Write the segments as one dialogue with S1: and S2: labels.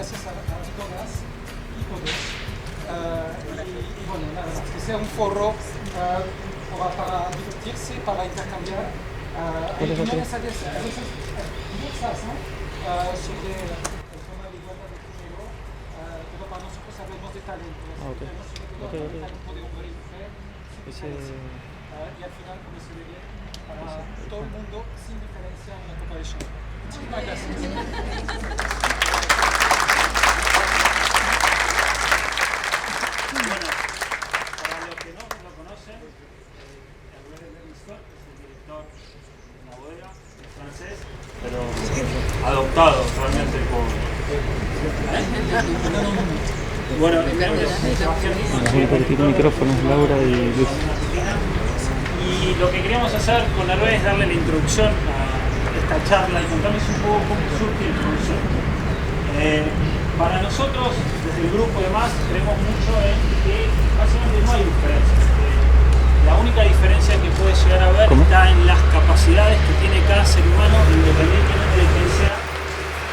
S1: gracias a todas y todos. Y bueno, nada más, que sea un foro para divertirse, para intercambiar. Hay opiniones a veces diversas, ¿no? Sobre el tema de igualdad de género, pero para nosotros hablamos de talentos. Hablamos sobre todo del talento de hombre y mujer, sin diferencia. Y al final, como se ve bien, para todo el mundo, sin diferencia, una copa de champán. Muchísimas gracias.
S2: Bueno, para los que no lo conocen, Hervé Levistot es el director de la bodega, es francés, pero adoptado realmente por... Bueno,
S3: micrófonos, Laura y Luis.
S2: Y lo que queríamos hacer con Hervé es darle la introducción a esta charla y contarles un poco cómo surge el concepto. Para nosotros, desde el grupo y demás, creemos mucho en que básicamente no hay diferencias. La única diferencia que puede llegar a haber está en las capacidades que tiene cada ser humano, independientemente de quién sea.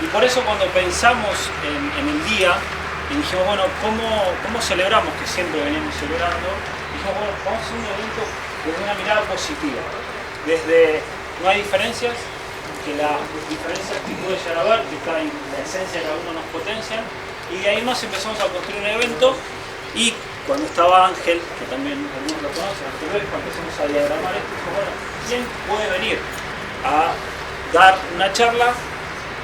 S2: Y por eso cuando pensamos en el día, y dijimos, bueno, ¿cómo celebramos? Que siempre venimos celebrando. Dijimos, bueno, vamos a hacer un evento desde una mirada positiva. Desde no hay diferencias, que las diferencias que puede llegar a haber, que está en la esencia de cada uno nos potencian, y de ahí más empezamos a construir un evento. Y cuando estaba Ángel, que también algunos lo conocen, cuando empezamos a diagramar esto, dijo, bueno, ¿quién puede venir a dar una charla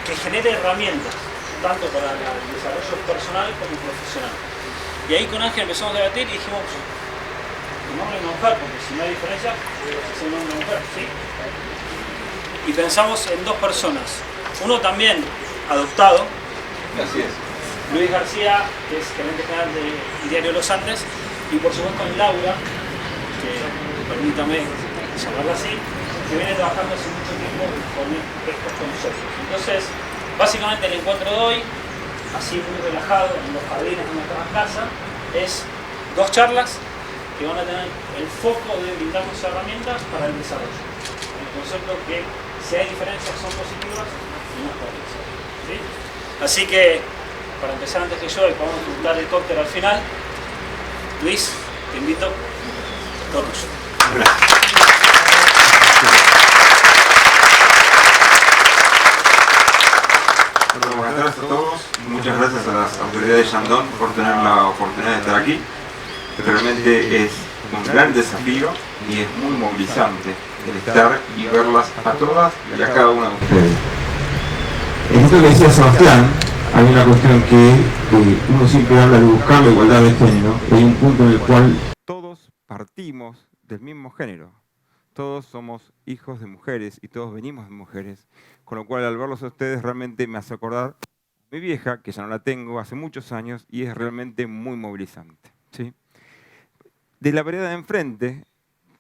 S2: que genere herramientas, tanto para el desarrollo personal como profesional? Y ahí con Ángel empezamos a debatir y dijimos, un hombre y una mujer, porque si no hay diferencia, es un hombre y una mujer, ¿sí? Y pensamos en dos personas, uno también adoptado,
S4: Así es.
S2: Luis García, que es gerente general del diario Los Andes, y por supuesto en Laura, que permítame llamarla así, que viene trabajando hace mucho tiempo con estos conceptos. Entonces, básicamente el encuentro de hoy, así muy relajado, en los jardines de nuestra casa, es dos charlas que van a tener el foco de brindarnos herramientas para el desarrollo. El concepto que si hay diferencias son positivas y no potencias. ¿Sí? Así que, para empezar antes que yo y podamos disfrutar el cóctel al final, Luis, te invito, todo tuyo.
S4: Gracias. Bueno, buenas tardes a todos. Muchas gracias a las autoridades de Shandong por tener la oportunidad de estar aquí. Realmente es un gran desafío y es muy movilizante el estar y verlas a todas y a cada una de ustedes. En esto que decía Sebastián, hay una cuestión que uno siempre habla de buscar la igualdad de género. Hay un punto en el cual todos partimos del mismo género. Todos somos hijos de mujeres y todos venimos de mujeres. Con lo cual, al verlos a ustedes, realmente me hace acordar a mi vieja, que ya no la tengo hace muchos años, y es realmente muy movilizante, ¿sí? De la vereda de enfrente,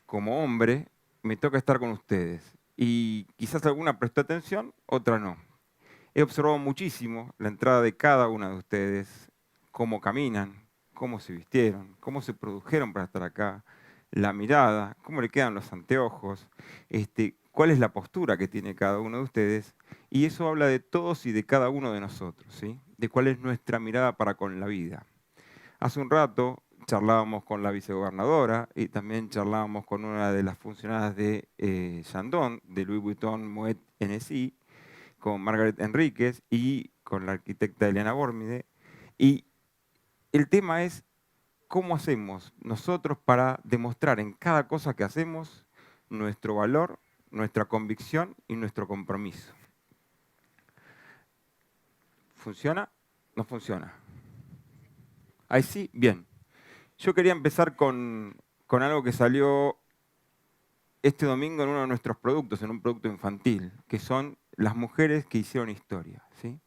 S4: como hombre, me toca estar con ustedes. Y quizás alguna prestó atención, otra no. He observado muchísimo la entrada de cada una de ustedes, cómo caminan, cómo se vistieron, cómo se produjeron para estar acá, la mirada, cómo le quedan los anteojos, cuál es la postura que tiene cada uno de ustedes. Y eso habla de todos y de cada uno de nosotros, ¿sí? De cuál es nuestra mirada para con la vida. Hace un rato charlábamos con la vicegobernadora y también charlábamos con una de las funcionarias de Shandong, de Louis Vuitton Moet NSI, con Margaret Enríquez y con la arquitecta Eliana Bórmide. Y el tema es cómo hacemos nosotros para demostrar en cada cosa que hacemos nuestro valor, nuestra convicción y nuestro compromiso. ¿Funciona? ¿No funciona? Ahí sí, bien. Yo quería empezar con algo que salió este domingo en uno de nuestros productos, en un producto infantil, que son las mujeres que hicieron historia, ¿sí?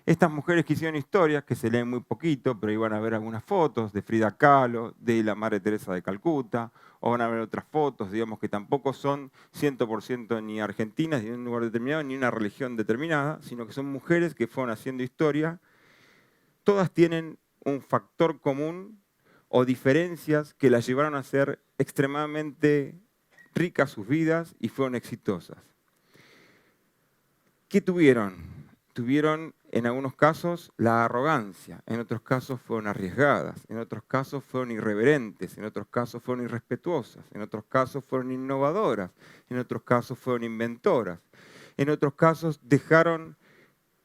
S4: Estas mujeres que hicieron historia, que se leen muy poquito, pero iban a ver algunas fotos de Frida Kahlo, de la Madre Teresa de Calcuta, o van a ver otras fotos, digamos, que tampoco son 100% ni argentinas, ni de un lugar determinado, ni una religión determinada, sino que son mujeres que fueron haciendo historia. Todas tienen un factor común o diferencias que las llevaron a ser extremadamente ricas sus vidas y fueron exitosas. ¿Qué tuvieron? Tuvieron en algunos casos, la arrogancia, en otros casos fueron arriesgadas, en otros casos fueron irreverentes, en otros casos fueron irrespetuosas, en otros casos fueron innovadoras, en otros casos fueron inventoras, en otros casos dejaron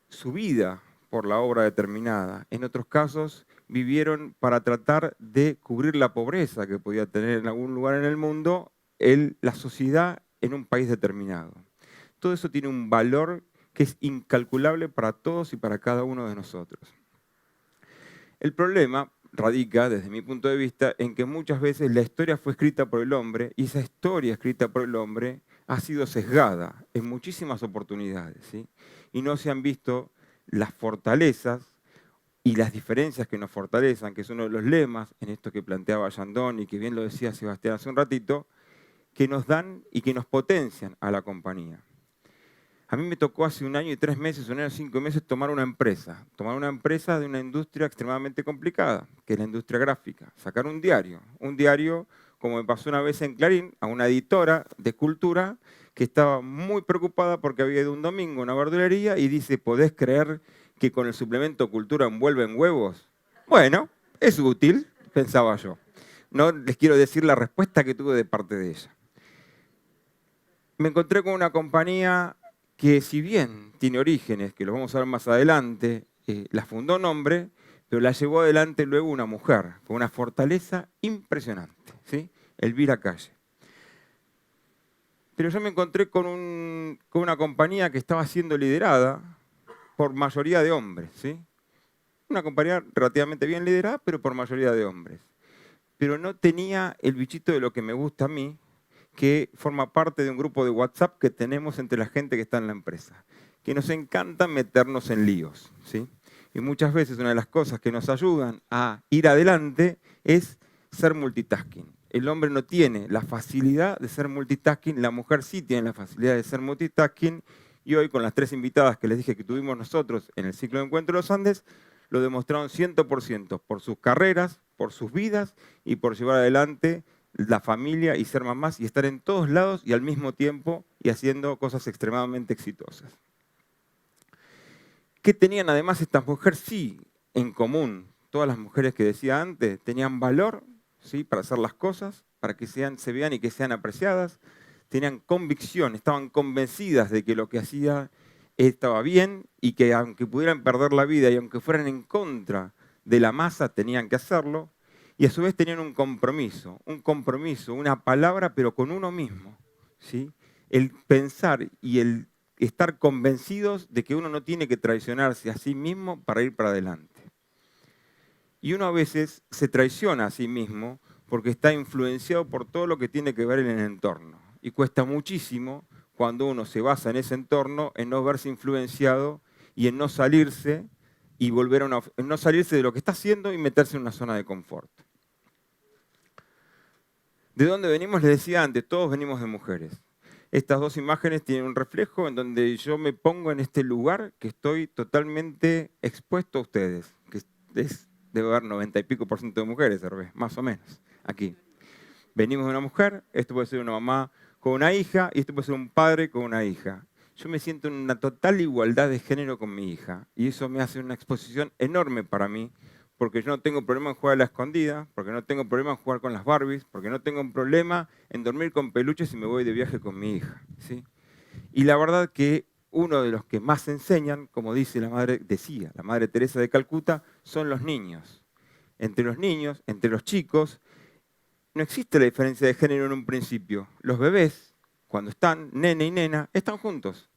S4: su vida por la obra determinada, en otros casos vivieron para tratar de cubrir la pobreza que podía tener en algún lugar en el mundo la sociedad en un país determinado. Todo eso tiene un valor que es incalculable para todos y para cada uno de nosotros. El problema radica, desde mi punto de vista, en que muchas veces la historia fue escrita por el hombre y esa historia escrita por el hombre ha sido sesgada en muchísimas oportunidades, ¿sí? Y no se han visto las fortalezas y las diferencias que nos fortalezan, que es uno de los lemas en esto que planteaba Yandón y que bien lo decía Sebastián hace un ratito, que nos dan y que nos potencian a la compañía. A mí me tocó hace 1 año y 3 meses, 1 año y 5 meses, tomar una empresa de una industria extremadamente complicada, que es la industria gráfica. Sacar un diario, como me pasó una vez en Clarín, a una editora de cultura que estaba muy preocupada porque había ido un domingo a una verdulería y dice, ¿podés creer que con el suplemento Cultura envuelven huevos? Bueno, es útil, pensaba yo. No les quiero decir la respuesta que tuve de parte de ella. Me encontré con una compañía que si bien tiene orígenes, que los vamos a ver más adelante, la fundó un hombre, pero la llevó adelante luego una mujer, con una fortaleza impresionante, ¿sí? Elvira Calle. Pero yo me encontré con una compañía que estaba siendo liderada por mayoría de hombres, ¿sí? Una compañía relativamente bien liderada, pero por mayoría de hombres. Pero no tenía el bichito de lo que me gusta a mí, que forma parte de un grupo de WhatsApp que tenemos entre la gente que está en la empresa, que nos encanta meternos en líos, ¿sí? Y muchas veces una de las cosas que nos ayudan a ir adelante es ser multitasking. El hombre no tiene la facilidad de ser multitasking, la mujer sí tiene la facilidad de ser multitasking, y hoy con las 3 invitadas que les dije que tuvimos nosotros en el ciclo de Encuentro de los Andes, lo demostraron 100% por sus carreras, por sus vidas y por llevar adelante la familia y ser mamás y estar en todos lados y al mismo tiempo y haciendo cosas extremadamente exitosas. ¿Qué tenían además estas mujeres? Sí, en común. Todas las mujeres que decía antes tenían valor, ¿sí?, para hacer las cosas, para que se vean y que sean apreciadas. Tenían convicción, estaban convencidas de que lo que hacía estaba bien y que aunque pudieran perder la vida y aunque fueran en contra de la masa, tenían que hacerlo. Y a su vez tenían un compromiso, una palabra, pero con uno mismo, ¿sí? El pensar y el estar convencidos de que uno no tiene que traicionarse a sí mismo para ir para adelante. Y uno a veces se traiciona a sí mismo porque está influenciado por todo lo que tiene que ver en el entorno. Y cuesta muchísimo cuando uno se basa en ese entorno, en no verse influenciado y en no salirse y en no salirse de lo que está haciendo y meterse en una zona de confort. ¿De dónde venimos? Les decía antes, todos venimos de mujeres. Estas 2 imágenes tienen un reflejo en donde yo me pongo en este lugar que estoy totalmente expuesto a ustedes, que debe haber 90 y pico % de mujeres, más o menos, aquí. Venimos de una mujer, esto puede ser una mamá con una hija y esto puede ser un padre con una hija. Yo me siento en una total igualdad de género con mi hija y eso me hace una exposición enorme para mí, porque yo no tengo problema en jugar a la escondida, porque no tengo problema en jugar con las Barbies, porque no tengo un problema en dormir con peluches si me voy de viaje con mi hija, ¿sí? Y la verdad que uno de los que más enseñan, como decía la Madre Teresa de Calcuta, son los niños. Entre los niños, entre los chicos, no existe la diferencia de género en un principio. Los bebés, cuando están nene y nena, están juntos.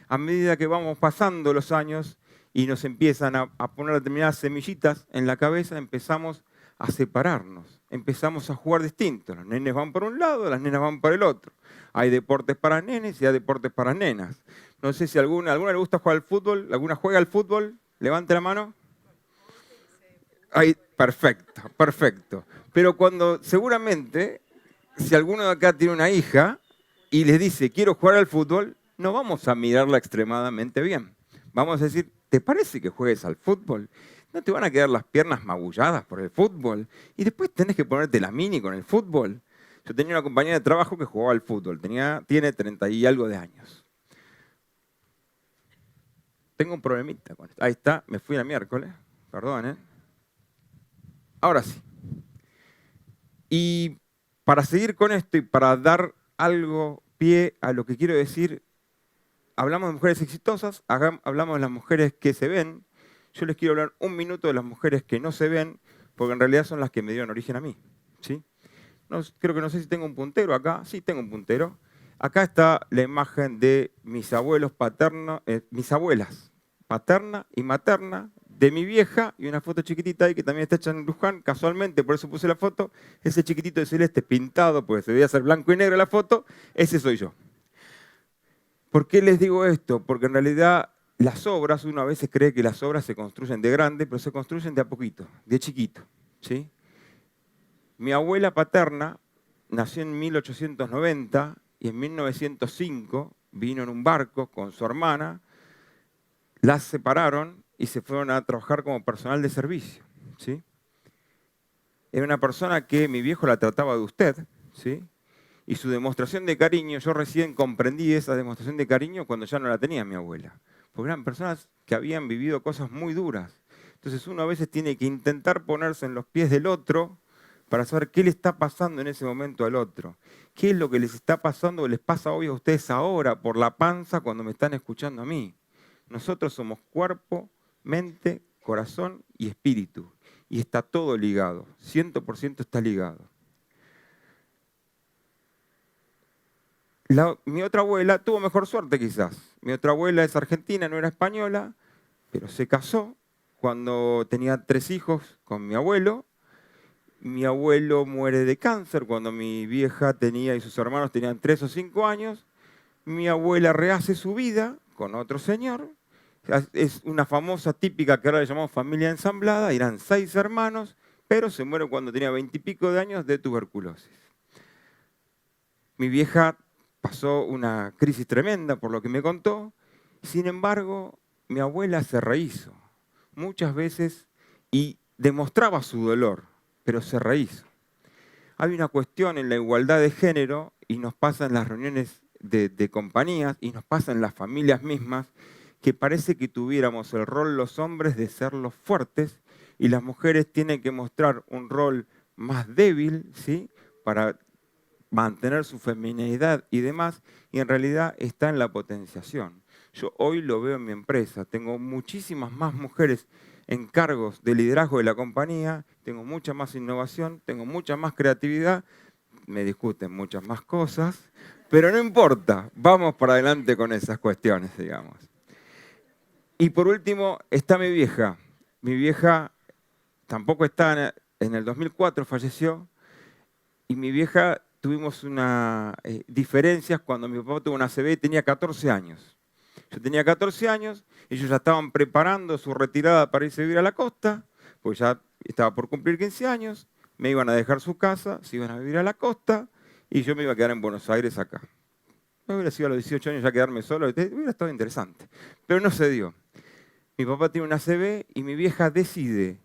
S4: A medida que vamos pasando los años y nos empiezan a poner determinadas semillitas en la cabeza, empezamos a separarnos, empezamos a jugar distintos. Los nenes van por un lado, las nenas van por el otro. Hay deportes para nenes y hay deportes para nenas. No sé si alguna le gusta jugar al fútbol, ¿alguna juega al fútbol? Levante la mano. Ay, perfecto, perfecto. Pero seguramente, si alguno de acá tiene una hija y les dice, quiero jugar al fútbol, no vamos a mirarla extremadamente bien. Vamos a decir, ¿te parece que juegues al fútbol? ¿No te van a quedar las piernas magulladas por el fútbol? Y después tenés que ponerte la mini con el fútbol. Yo tenía una compañera de trabajo que jugaba al fútbol, tiene 30 y algo de años. tengo un problemita con esto. Ahí está, me fui el miércoles, perdón. Ahora sí. Y para seguir con esto y para dar algo pie a lo que quiero decir, hablamos de mujeres exitosas, hablamos de las mujeres que se ven. Yo les quiero hablar un minuto de las mujeres que no se ven, porque en realidad son las que me dieron origen a mí. ¿Sí? Creo que no sé si tengo un puntero acá. Sí, tengo un puntero. Acá está la imagen de mis abuelos paternos, mis abuelas paterna y materna, de mi vieja, y una foto chiquitita ahí que también está hecha en Luján, casualmente, por eso puse la foto. Ese chiquitito de celeste pintado, porque se veía ser blanco y negro la foto, ese soy yo. ¿Por qué les digo esto? Porque en realidad las obras, uno a veces cree que las obras se construyen de grande, pero se construyen de a poquito, de chiquito. ¿Sí? Mi abuela paterna nació en 1890 y en 1905 vino en un barco con su hermana, las separaron y se fueron a trabajar como personal de servicio. ¿Sí? Era una persona que mi viejo la trataba de usted, ¿sí? Y su demostración de cariño, yo recién comprendí esa demostración de cariño cuando ya no la tenía mi abuela. Porque eran personas que habían vivido cosas muy duras. Entonces uno a veces tiene que intentar ponerse en los pies del otro para saber qué le está pasando en ese momento al otro. ¿Qué es lo que les está pasando o les pasa hoy a ustedes ahora por la panza cuando me están escuchando a mí? Nosotros somos cuerpo, mente, corazón y espíritu. Y está todo ligado, 100% está ligado. Mi otra abuela tuvo mejor suerte quizás. Mi otra abuela es argentina, no era española, pero se casó cuando tenía 3 hijos con mi abuelo. Mi abuelo muere de cáncer cuando mi vieja tenía y sus hermanos tenían 3 o 5 años. Mi abuela rehace su vida con otro señor. Es una famosa típica que ahora le llamamos familia ensamblada. Eran 6 hermanos, pero se muere cuando tenía 20 y pico de años de tuberculosis. Mi vieja pasó una crisis tremenda por lo que me contó. Sin embargo, mi abuela se rehizo muchas veces y demostraba su dolor, pero se rehizo. Hay una cuestión en la igualdad de género y nos pasa en las reuniones de compañías y nos pasa en las familias mismas que parece que tuviéramos el rol los hombres de ser los fuertes y las mujeres tienen que mostrar un rol más débil, ¿sí? Para mantener su feminidad y demás, y en realidad está en la potenciación. Yo hoy lo veo en mi empresa, tengo muchísimas más mujeres en cargos de liderazgo de la compañía, tengo mucha más innovación, tengo mucha más creatividad, me discuten muchas más cosas, pero no importa, vamos para adelante con esas cuestiones, digamos. Y por último está mi vieja. Mi vieja tampoco está, en el 2004 falleció, y mi vieja tuvimos unas diferencias cuando mi papá tuvo una ACV y tenía 14 años. Yo tenía 14 años, ellos ya estaban preparando su retirada para irse a vivir a la costa, pues ya estaba por cumplir 15 años, me iban a dejar su casa, se iban a vivir a la costa, y yo me iba a quedar en Buenos Aires acá. Me hubiera sido a los 18 años ya quedarme solo, hubiera estado interesante, pero no se dio. Mi papá tiene una ACV y mi vieja decide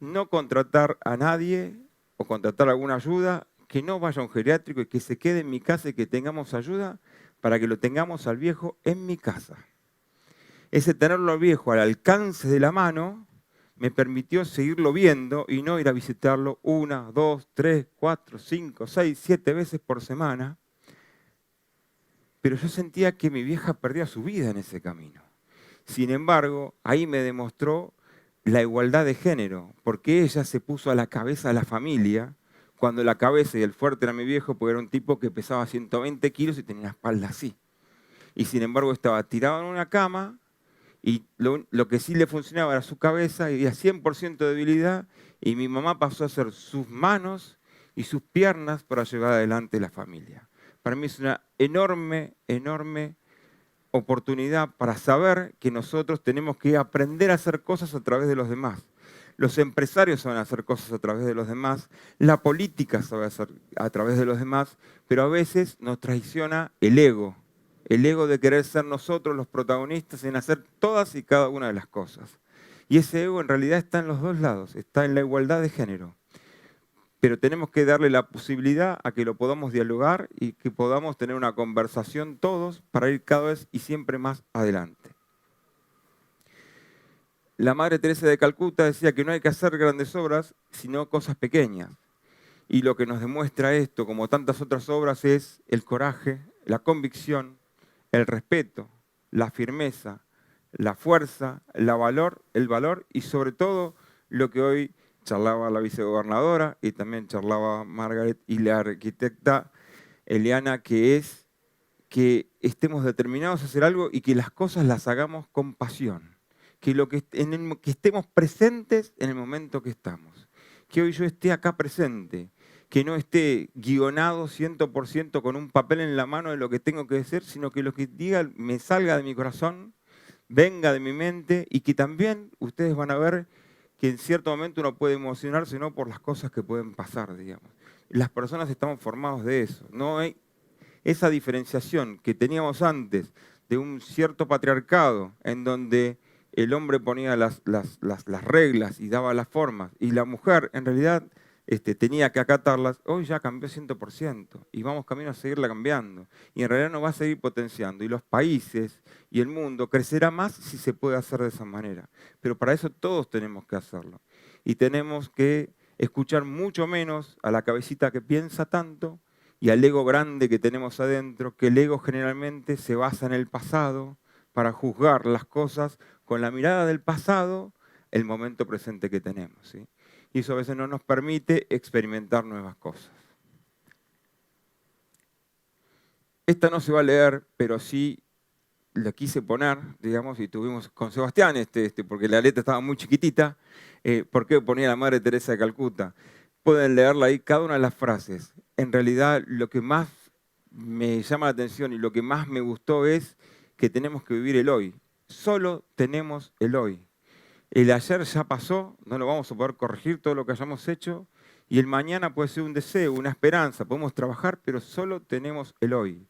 S4: no contratar a nadie o contratar alguna ayuda, que no vaya a un geriátrico y que se quede en mi casa y que tengamos ayuda para que lo tengamos al viejo en mi casa. Ese tenerlo al viejo al alcance de la mano me permitió seguirlo viendo y no ir a visitarlo 1, 2, 3, 4, 5, 6, 7 veces por semana. Pero yo sentía que mi vieja perdía su vida en ese camino. Sin embargo, ahí me demostró la igualdad de género, porque ella se puso a la cabeza de la familia, cuando la cabeza y el fuerte era mi viejo, porque era un tipo que pesaba 120 kilos y tenía la espalda así. Y sin embargo estaba tirado en una cama y lo que sí le funcionaba era su cabeza y había 100% de debilidad, y mi mamá pasó a ser sus manos y sus piernas para llevar adelante la familia. Para mí es una enorme, enorme oportunidad para saber que nosotros tenemos que aprender a hacer cosas a través de los demás. Los empresarios saben hacer cosas a través de los demás, la política sabe hacer a través de los demás, pero a veces nos traiciona el ego de querer ser nosotros los protagonistas en hacer todas y cada una de las cosas. Y ese ego en realidad está en los dos lados, está en la igualdad de género. Pero tenemos que darle la posibilidad a que lo podamos dialogar y que podamos tener una conversación todos para ir cada vez y siempre más adelante. la Madre Teresa de Calcuta decía que no hay que hacer grandes obras, sino cosas pequeñas. Y lo que nos demuestra esto, como tantas otras obras, es el coraje, la convicción, el respeto, la firmeza, la fuerza, el valor y sobre todo lo que hoy charlaba la vicegobernadora y también charlaba Margaret y la arquitecta Eliana, que es que estemos determinados a hacer algo y que las cosas las hagamos con pasión. Que estemos presentes en el momento que estamos. Que hoy yo esté acá presente, que no esté guionado 100% con un papel en la mano de lo que tengo que decir, sino que lo que diga me salga de mi corazón, venga de mi mente y que también ustedes van a ver que en cierto momento uno puede emocionarse no por las cosas que pueden pasar, digamos. Las personas estamos formados de eso. No hay esa diferenciación que teníamos antes de un cierto patriarcado en donde el hombre ponía las reglas y daba las formas y la mujer en realidad tenía que acatarlas, hoy ya cambió 100% y vamos camino a seguirla cambiando. Y en realidad nos va a seguir potenciando. Y los países y el mundo crecerá más si se puede hacer de esa manera. Pero para eso todos tenemos que hacerlo. Y tenemos que escuchar mucho menos a la cabecita que piensa tanto y al ego grande que tenemos adentro, que el ego generalmente se basa en el pasado para juzgar las cosas con la mirada del pasado, el momento presente que tenemos, ¿sí? Y eso a veces no nos permite experimentar nuevas cosas. Esta no se va a leer, pero sí la quise poner, digamos, y tuvimos con Sebastián, porque la letra estaba muy chiquitita, ¿por qué ponía la Madre Teresa de Calcuta? Pueden leerla ahí, cada una de las frases. En realidad, lo que más me llama la atención y lo que más me gustó es que tenemos que vivir el hoy. Solo tenemos el hoy. El ayer ya pasó, no lo vamos a poder corregir todo lo que hayamos hecho, y el mañana puede ser un deseo, una esperanza, podemos trabajar, pero solo tenemos el hoy.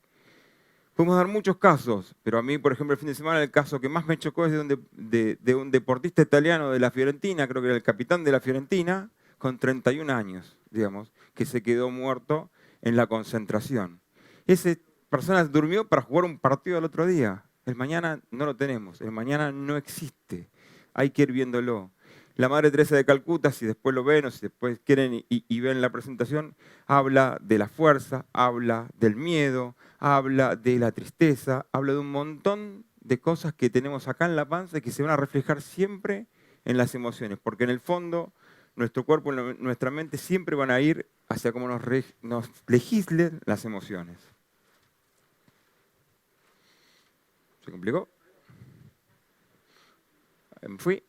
S4: Podemos dar muchos casos, pero a mí, por ejemplo, el fin de semana el caso que más me chocó es de un deportista italiano de la Fiorentina, creo que era el capitán de la Fiorentina, con 31 años, digamos, que se quedó muerto en la concentración. Esa persona durmió para jugar un partido al otro día. El mañana no lo tenemos, el mañana no existe. Hay que ir viéndolo. La Madre Teresa de Calcuta, si después lo ven o si después quieren y ven la presentación, habla de la fuerza, habla del miedo, habla de la tristeza, habla de un montón de cosas que tenemos acá en la panza y que se van a reflejar siempre en las emociones, porque en el fondo nuestro cuerpo y nuestra mente siempre van a ir hacia cómo nos legislen las emociones. ¿Se complicó? Me fui.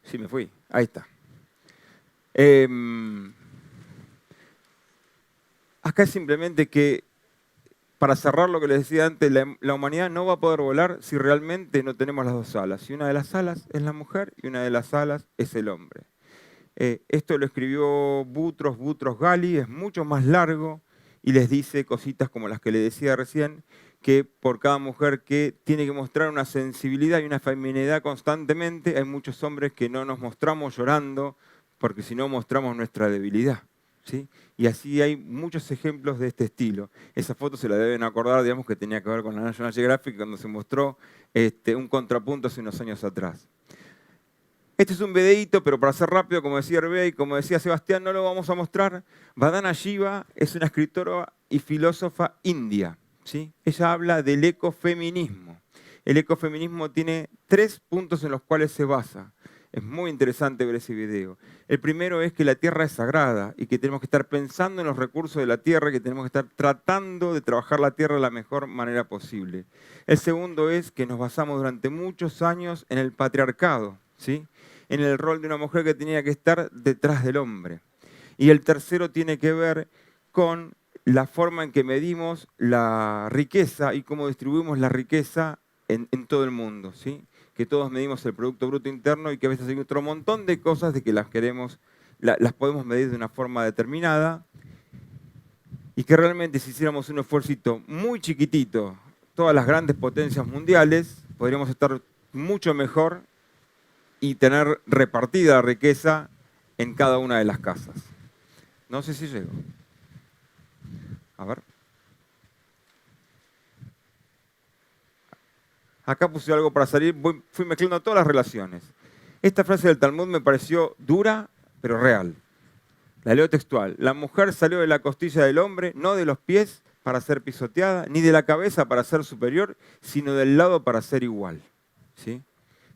S4: Sí, me fui. Ahí está. Acá es simplemente que, para cerrar lo que les decía antes, la humanidad no va a poder volar si realmente no tenemos las dos alas. Y una de las alas es la mujer y una de las alas es el hombre. Esto lo escribió Boutros Ghali, es mucho más largo y les dice cositas como las que le decía recién, que por cada mujer que tiene que mostrar una sensibilidad y una feminidad constantemente, hay muchos hombres que no nos mostramos llorando, porque si no mostramos nuestra debilidad, ¿sí? Y así hay muchos ejemplos de este estilo. Esa foto se la deben acordar, digamos, que tenía que ver con la National Geographic, cuando se mostró un contrapunto hace unos años atrás. Este es un videíto, pero para ser rápido, como decía Hervé y como decía Sebastián, no lo vamos a mostrar. Vandana Shiva es una escritora y filósofa india, ¿sí? Ella habla del ecofeminismo. El ecofeminismo tiene 3 puntos en los cuales se basa. Es muy interesante ver ese video. El primero es que la tierra es sagrada y que tenemos que estar pensando en los recursos de la tierra, que tenemos que estar tratando de trabajar la tierra de la mejor manera posible. El segundo es que nos basamos durante muchos años en el patriarcado, ¿sí? En el rol de una mujer que tenía que estar detrás del hombre. Y el tercero tiene que ver con la forma en que medimos la riqueza y cómo distribuimos la riqueza en todo el mundo, ¿sí? Que todos medimos el Producto Bruto Interno y que a veces hay otro montón de cosas de que las podemos medir de una forma determinada y que realmente si hiciéramos un esfuercito muy chiquitito, todas las grandes potencias mundiales, podríamos estar mucho mejor y tener repartida la riqueza en cada una de las casas. No sé si llego. A ver. Acá puse algo para salir, fui mezclando todas las relaciones. Esta frase del Talmud me pareció dura, pero real. La leo textual. La mujer salió de la costilla del hombre, no de los pies para ser pisoteada, ni de la cabeza para ser superior, sino del lado para ser igual. ¿Sí?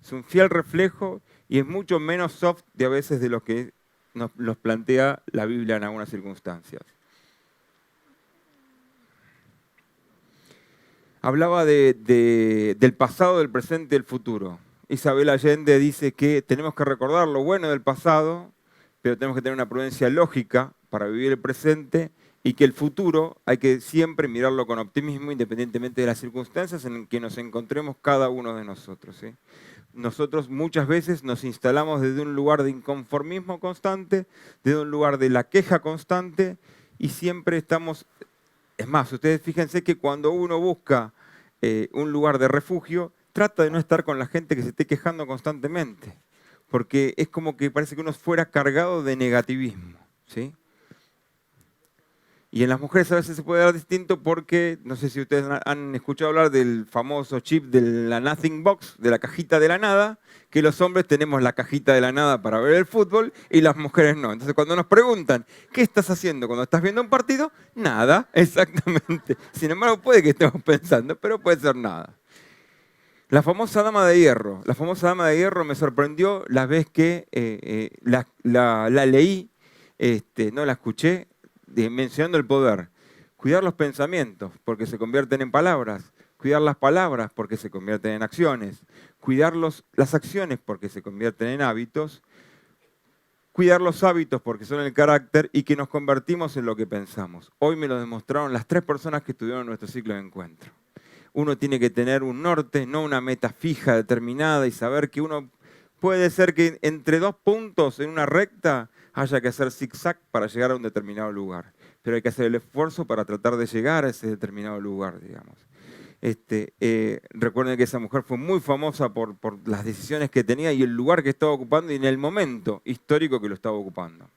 S4: Es un fiel reflejo y es mucho menos soft de a veces de lo que nos plantea la Biblia en algunas circunstancias. Hablaba del pasado, del presente y del futuro. Isabel Allende dice que tenemos que recordar lo bueno del pasado, pero tenemos que tener una prudencia lógica para vivir el presente y que el futuro hay que siempre mirarlo con optimismo independientemente de las circunstancias en que nos encontremos cada uno de nosotros. ¿Sí? Nosotros muchas veces nos instalamos desde un lugar de inconformismo constante, desde un lugar de la queja constante y siempre estamos... Es más, ustedes fíjense que cuando uno busca un lugar de refugio, trata de no estar con la gente que se esté quejando constantemente, porque es como que parece que uno fuera cargado de negativismo, ¿sí? Y en las mujeres a veces se puede dar distinto porque, no sé si ustedes han escuchado hablar del famoso chip de la Nothing Box, de la cajita de la nada, que los hombres tenemos la cajita de la nada para ver el fútbol y las mujeres no. Entonces cuando nos preguntan, ¿qué estás haciendo cuando estás viendo un partido? Nada, exactamente. Sin embargo, puede que estemos pensando, pero puede ser nada. La famosa dama de hierro. La famosa dama de hierro me sorprendió la vez que la leí, no la escuché, mencionando el poder. Cuidar los pensamientos, porque se convierten en palabras. Cuidar las palabras, porque se convierten en acciones. Cuidar las acciones, porque se convierten en hábitos. Cuidar los hábitos, porque son el carácter, y que nos convertimos en lo que pensamos. Hoy me lo demostraron las 3 personas que estuvieron nuestro ciclo de encuentro. Uno tiene que tener un norte, no una meta fija, determinada, y saber que uno puede ser que entre 2 puntos en una recta haya que hacer zigzag para llegar a un determinado lugar. Pero hay que hacer el esfuerzo para tratar de llegar a ese determinado lugar, digamos. Recuerden que esa mujer fue muy famosa por las decisiones que tenía y el lugar que estaba ocupando y en el momento histórico que lo estaba ocupando.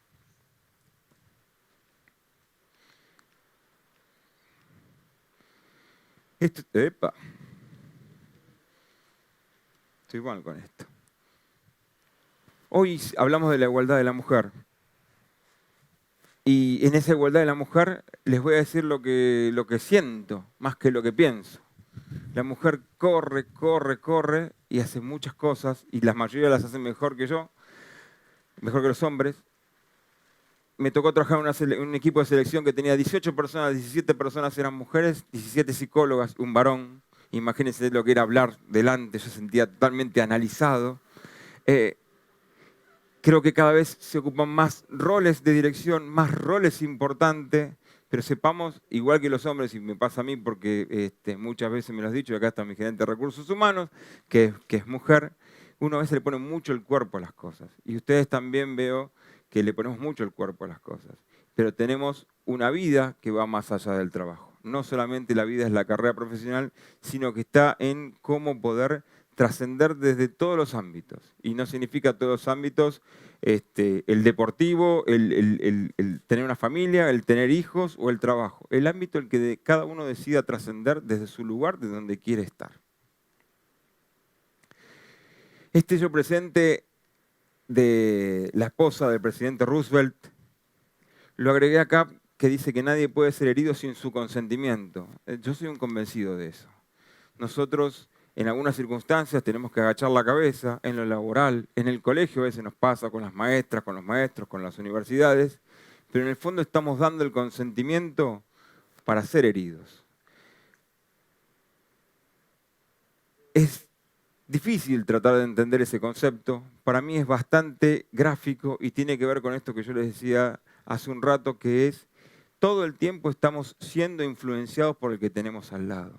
S4: Epa. Estoy mal con esto. Hoy hablamos de la igualdad de la mujer. Y en esa igualdad de la mujer les voy a decir lo que siento, más que lo que pienso. La mujer corre, corre, corre y hace muchas cosas, y la mayoría las hace mejor que yo, mejor que los hombres. Me tocó trabajar en un equipo de selección que tenía 18 personas, 17 personas eran mujeres, 17 psicólogas, un varón. Imagínense lo que era hablar delante, yo sentía totalmente analizado. Creo que cada vez se ocupan más roles de dirección, más roles importantes, pero sepamos, igual que los hombres, y me pasa a mí porque muchas veces me lo has dicho, y acá está mi gerente de recursos humanos, que es mujer, uno a veces le pone mucho el cuerpo a las cosas. Y ustedes también veo que le ponemos mucho el cuerpo a las cosas. Pero tenemos una vida que va más allá del trabajo. No solamente la vida es la carrera profesional, sino que está en cómo poder trascender desde todos los ámbitos. Y no significa todos los ámbitos el deportivo, el tener una familia, el tener hijos o el trabajo. El ámbito en el que cada uno decida trascender desde su lugar, de donde quiere estar. Este hecho presente de la esposa del presidente Roosevelt, lo agregué acá, que dice que nadie puede ser herido sin su consentimiento. Yo soy un convencido de eso. Nosotros, en algunas circunstancias, tenemos que agachar la cabeza, en lo laboral, en el colegio a veces nos pasa con las maestras, con los maestros, con las universidades, pero en el fondo estamos dando el consentimiento para ser heridos. Es difícil tratar de entender ese concepto. Para mí es bastante gráfico y tiene que ver con esto que yo les decía hace un rato, que es todo el tiempo estamos siendo influenciados por el que tenemos al lado.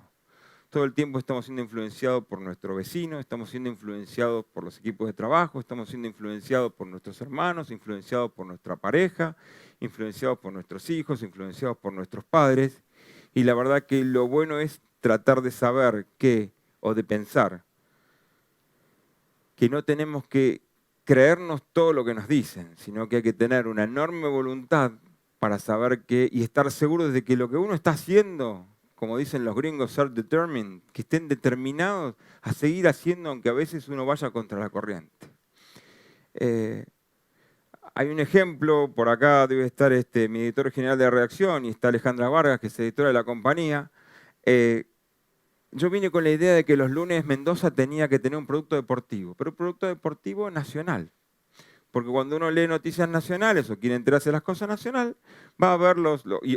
S4: Todo el tiempo estamos siendo influenciados por nuestro vecino, estamos siendo influenciados por los equipos de trabajo, estamos siendo influenciados por nuestros hermanos, influenciados por nuestra pareja, influenciados por nuestros hijos, influenciados por nuestros padres. Y la verdad que lo bueno es tratar de saber o de pensar que no tenemos que creernos todo lo que nos dicen, sino que hay que tener una enorme voluntad para saber y estar seguros de que lo que uno está haciendo como dicen los gringos, ser determined, que estén determinados a seguir haciendo aunque a veces uno vaya contra la corriente. Hay un ejemplo, por acá debe estar mi editor general de redacción y está Alejandra Vargas, que es editora de la compañía. Yo vine con la idea de que los lunes Mendoza tenía que tener un producto deportivo, pero un producto deportivo nacional. Porque cuando uno lee noticias nacionales o quiere enterarse de las cosas nacionales, va a ver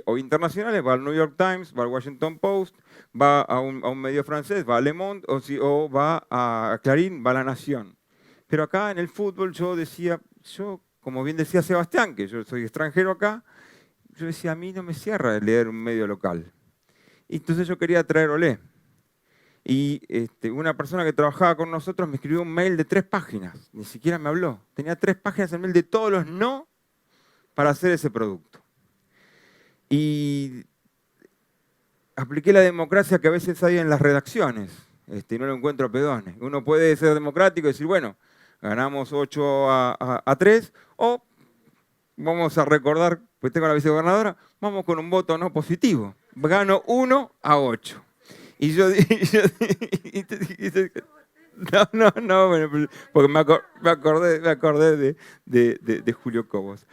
S4: o internacionales, va al New York Times, va al Washington Post, va a un medio francés, va a Le Monde, o va a Clarín, va a La Nación. Pero acá en el fútbol yo decía, como bien decía Sebastián, que yo soy extranjero acá, yo decía, a mí no me cierra leer un medio local. Y entonces yo quería traer Olé. Y una persona que trabajaba con nosotros me escribió un mail de 3 páginas, ni siquiera me habló. Tenía 3 páginas en el mail de todos los no para hacer ese producto. Y apliqué la democracia que a veces hay en las redacciones, y no lo encuentro a pedones. Uno puede ser democrático y decir, bueno, ganamos 8-3, o vamos a recordar, pues tengo a la vicegobernadora, vamos con un voto no positivo. Gano 1-8. Y yo no, bueno, porque me acordé de Julio Cobos.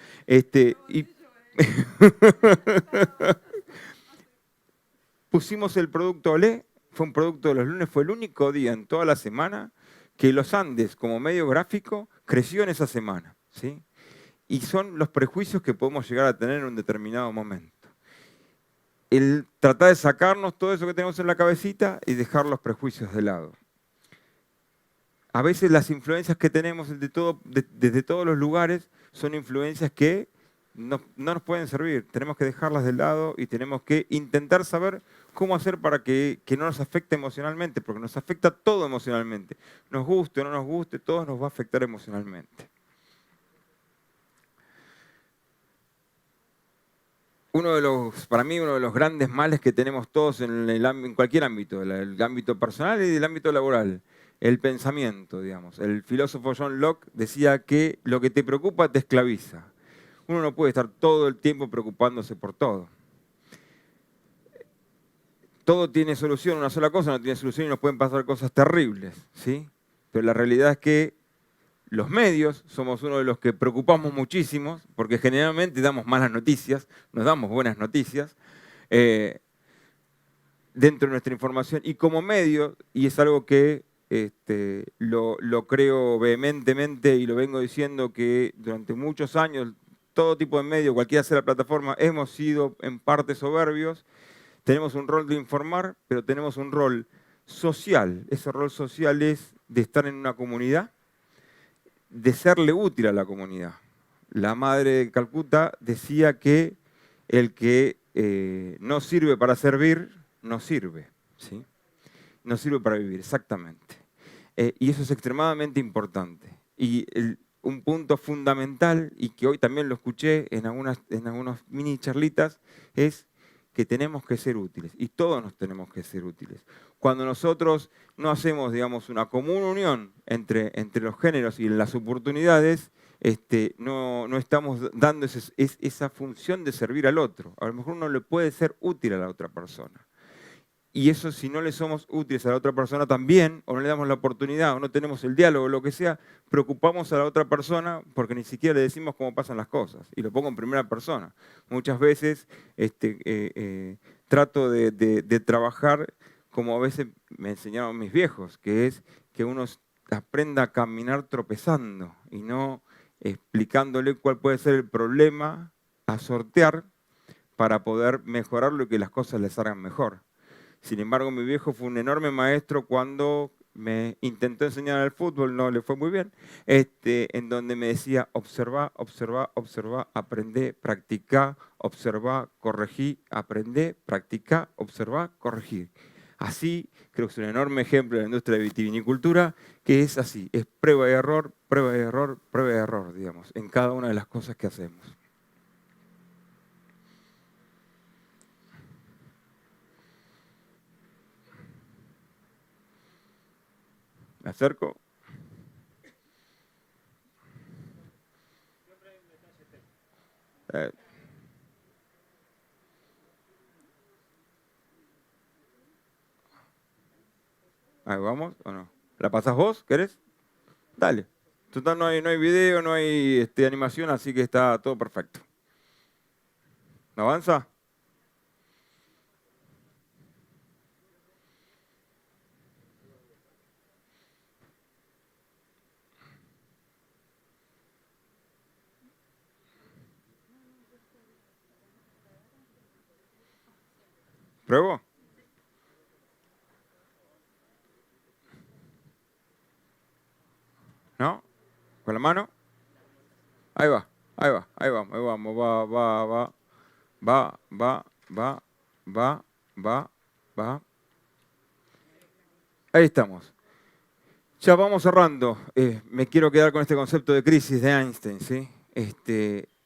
S4: Pusimos el producto Olé, fue un producto de los lunes, fue el único día en toda la semana que Los Andes, como medio gráfico, creció en esa semana, ¿sí? Y son los prejuicios que podemos llegar a tener en un determinado momento. El tratar de sacarnos todo eso que tenemos en la cabecita y dejar los prejuicios de lado. A veces las influencias que tenemos desde todos los lugares son influencias que no nos pueden servir. Tenemos que dejarlas de lado y tenemos que intentar saber cómo hacer para que no nos afecte emocionalmente, porque nos afecta todo emocionalmente. Nos guste o no nos guste, todo nos va a afectar emocionalmente. Para mí, uno de los grandes males que tenemos todos en cualquier ámbito, el ámbito personal y el ámbito laboral, el pensamiento, digamos. El filósofo John Locke decía que lo que te preocupa te esclaviza. Uno no puede estar todo el tiempo preocupándose por todo. Todo tiene solución, una sola cosa no tiene solución y nos pueden pasar cosas terribles, ¿sí? Pero la realidad es que los medios somos uno de los que preocupamos muchísimo, porque generalmente damos malas noticias, nos damos buenas noticias, dentro de nuestra información. Y como medio, y es algo que lo creo vehementemente y lo vengo diciendo que durante muchos años, todo tipo de medio, cualquiera sea la plataforma, hemos sido en parte soberbios. Tenemos un rol de informar, pero tenemos un rol social. Ese rol social es de estar en una comunidad, de serle útil a la comunidad. La madre de Calcuta decía que el que no sirve para servir, no sirve, ¿sí? No sirve para vivir, exactamente. Y eso es extremadamente importante. Y un punto fundamental, y que hoy también lo escuché en algunas mini charlitas, es que tenemos que ser útiles, y todos nos tenemos que ser útiles. Cuando nosotros no hacemos, digamos, una común unión entre los géneros y las oportunidades, no estamos dando esa función de servir al otro. A lo mejor uno le puede ser útil a la otra persona. Y eso, si no le somos útiles a la otra persona también, o no le damos la oportunidad, o no tenemos el diálogo, o lo que sea, preocupamos a la otra persona porque ni siquiera le decimos cómo pasan las cosas. Y lo pongo en primera persona. Muchas veces trato de trabajar como a veces me enseñaron mis viejos, que es que uno aprenda a caminar tropezando y no explicándole cuál puede ser el problema a sortear para poder mejorarlo y que las cosas le salgan mejor. Sin embargo, mi viejo fue un enorme maestro cuando me intentó enseñar el fútbol, no le fue muy bien, en donde me decía, observa, observa, observa, aprende, practica, observa, corregí, aprende, practica, observa, corregir. Así, creo que es un enorme ejemplo de la industria de vitivinicultura, que es así, es prueba y error, prueba y error, prueba y error, digamos, en cada una de las cosas que hacemos. Me acerco. Ahí vamos, ¿o no? ¿La pasás vos? ¿Querés? Dale. Total, no hay video, no hay animación, así que está todo perfecto. ¿No avanza? ¿Pruebo? ¿No? ¿Con la mano? Ahí va, ahí va, ahí vamos, ahí vamos, va. Ahí estamos. Ya vamos cerrando. Me quiero quedar con este concepto de crisis de Einstein, ¿sí?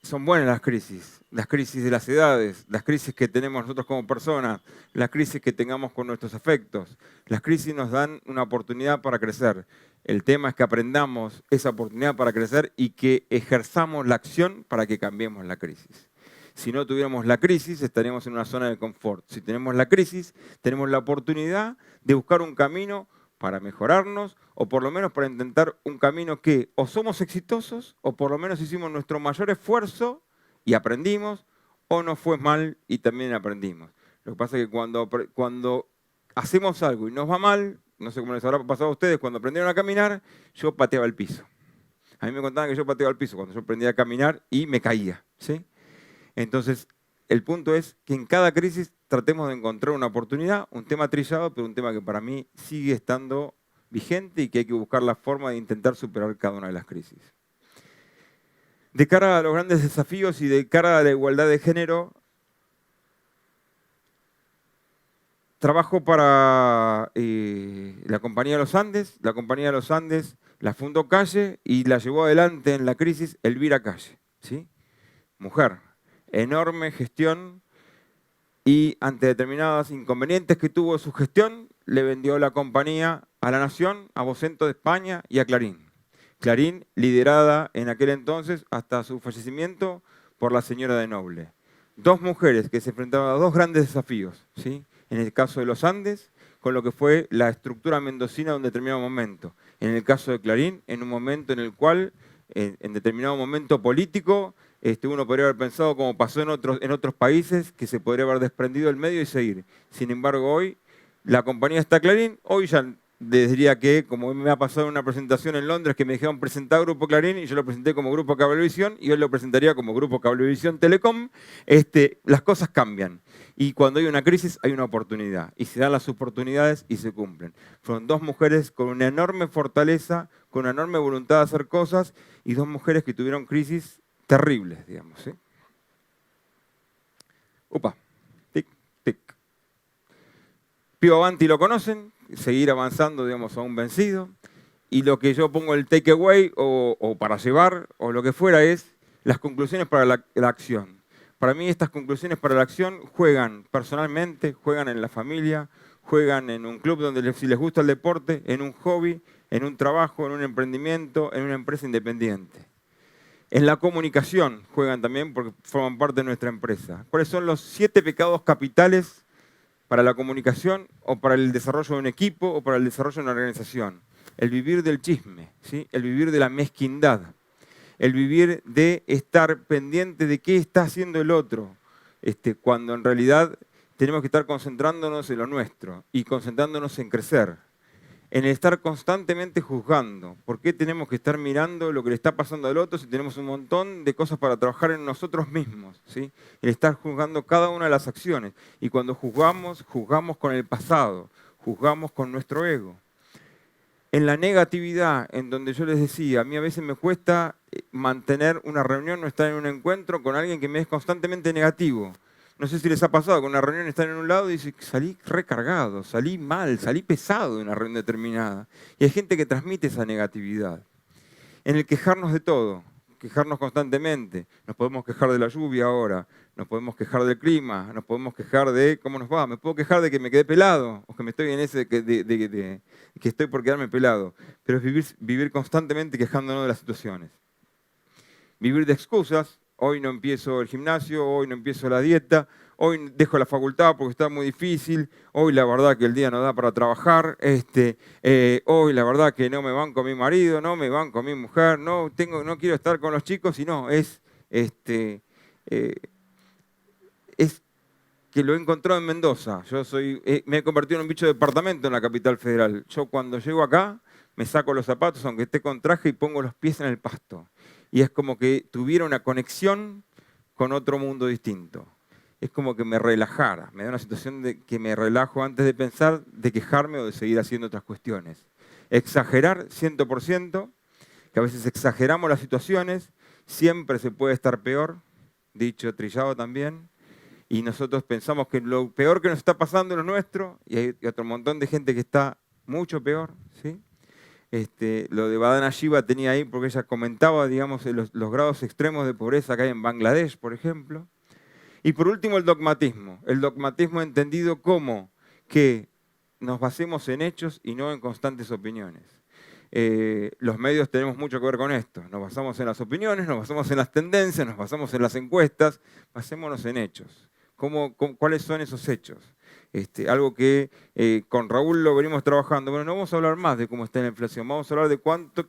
S4: Son buenas las crisis de las edades, las crisis que tenemos nosotros como personas, las crisis que tengamos con nuestros afectos. Las crisis nos dan una oportunidad para crecer. El tema es que aprendamos esa oportunidad para crecer y que ejerzamos la acción para que cambiemos la crisis. Si no tuviéramos la crisis, estaríamos en una zona de confort. Si tenemos la crisis, tenemos la oportunidad de buscar un camino para mejorarnos, o por lo menos para intentar un camino que o somos exitosos, o por lo menos hicimos nuestro mayor esfuerzo y aprendimos, o nos fue mal y también aprendimos. Lo que pasa es que cuando hacemos algo y nos va mal, no sé cómo les habrá pasado a ustedes, cuando aprendieron a caminar, yo pateaba el piso. A mí me contaban que yo pateaba el piso cuando yo aprendía a caminar y me caía, ¿sí? Entonces, el punto es que en cada crisis tratemos de encontrar una oportunidad, un tema trillado, pero un tema que para mí sigue estando vigente y que hay que buscar la forma de intentar superar cada una de las crisis. De cara a los grandes desafíos y de cara a la igualdad de género, trabajo para la Compañía de los Andes. La Compañía de los Andes la fundó Calle y la llevó adelante en la crisis Elvira Calle, ¿sí? Mujer, enorme gestión, y ante determinados inconvenientes que tuvo su gestión, le vendió la compañía a La Nación, a Vocento de España y a Clarín. Clarín liderada en aquel entonces, hasta su fallecimiento, por la señora de Noble. Dos mujeres que se enfrentaban a dos grandes desafíos, ¿sí? En el caso de los Andes, con lo que fue la estructura mendocina en un determinado momento. En el caso de Clarín, en un momento en el cual, en determinado momento político, uno podría haber pensado, como pasó en otros países, que se podría haber desprendido el medio y seguir. Sin embargo, hoy la compañía está Clarín. Hoy ya les diría que, como me ha pasado en una presentación en Londres, que me dijeron presentar Grupo Clarín y yo lo presenté como Grupo Cablevisión y hoy lo presentaría como Grupo Cablevisión Telecom, las cosas cambian. Y cuando hay una crisis hay una oportunidad. Y se dan las oportunidades y se cumplen. Fueron dos mujeres con una enorme fortaleza, con una enorme voluntad de hacer cosas y dos mujeres que tuvieron crisis terribles, digamos, ¿sí? Upa, tic, tic. Pío Avanti lo conocen, seguir avanzando, digamos, a un vencido. Y lo que yo pongo el takeaway o para llevar o lo que fuera es las conclusiones para la acción. Para mí estas conclusiones para la acción juegan personalmente, juegan en la familia, juegan en un club donde si les gusta el deporte, en un hobby, en un trabajo, en un emprendimiento, en una empresa independiente. En la comunicación juegan también porque forman parte de nuestra empresa. ¿Cuáles son los 7 pecados capitales para la comunicación o para el desarrollo de un equipo o para el desarrollo de una organización? El vivir del chisme, ¿sí? El vivir de la mezquindad, el vivir de estar pendiente de qué está haciendo el otro, cuando en realidad tenemos que estar concentrándonos en lo nuestro y concentrándonos en crecer. En el estar constantemente juzgando. ¿Por qué tenemos que estar mirando lo que le está pasando al otro si tenemos un montón de cosas para trabajar en nosotros mismos? ¿Sí? El estar juzgando cada una de las acciones. Y cuando juzgamos, juzgamos con el pasado, juzgamos con nuestro ego. En la negatividad, en donde yo les decía, a mí a veces me cuesta mantener una reunión o estar en un encuentro con alguien que me es constantemente negativo. No sé si les ha pasado, con una reunión están en un lado y dicen, salí recargado, salí mal, salí pesado de una reunión determinada. Y hay gente que transmite esa negatividad. En el quejarnos de todo, quejarnos constantemente. Nos podemos quejar de la lluvia ahora, nos podemos quejar del clima, nos podemos quejar de cómo nos va. Me puedo quejar de que me quedé pelado, o que me estoy en ese que estoy por quedarme pelado. Pero es vivir constantemente quejándonos de las situaciones. Vivir de excusas hoy no empiezo el gimnasio, hoy no empiezo la dieta, hoy dejo la facultad porque está muy difícil, hoy la verdad que el día no da para trabajar, hoy la verdad que no me banco a mi marido, no me banco a mi mujer, no quiero estar con los chicos, y no, es que lo he encontrado en Mendoza. Me he convertido en un bicho de departamento en la capital federal. Yo cuando llego acá me saco los zapatos, aunque esté con traje, y pongo los pies en el pasto. Y es como que tuviera una conexión con otro mundo distinto. Es como que me relajara. Me da una situación de que me relajo antes de pensar, de quejarme o de seguir haciendo otras cuestiones. Exagerar 100%, que a veces exageramos las situaciones, siempre se puede estar peor, dicho trillado también, y nosotros pensamos que lo peor que nos está pasando es lo nuestro, y hay otro montón de gente que está mucho peor, ¿sí? Lo de Vandana Shiva tenía ahí porque ella comentaba, digamos, los grados extremos de pobreza que hay en Bangladesh, por ejemplo. Y por último, el dogmatismo. El dogmatismo entendido como que nos basemos en hechos y no en constantes opiniones. Los medios tenemos mucho que ver con esto. Nos basamos en las opiniones, nos basamos en las tendencias, nos basamos en las encuestas. Basémonos en hechos. ¿Cuáles son esos hechos? Algo que con Raúl lo venimos trabajando. Bueno, no vamos a hablar más de cómo está la inflación, vamos a hablar de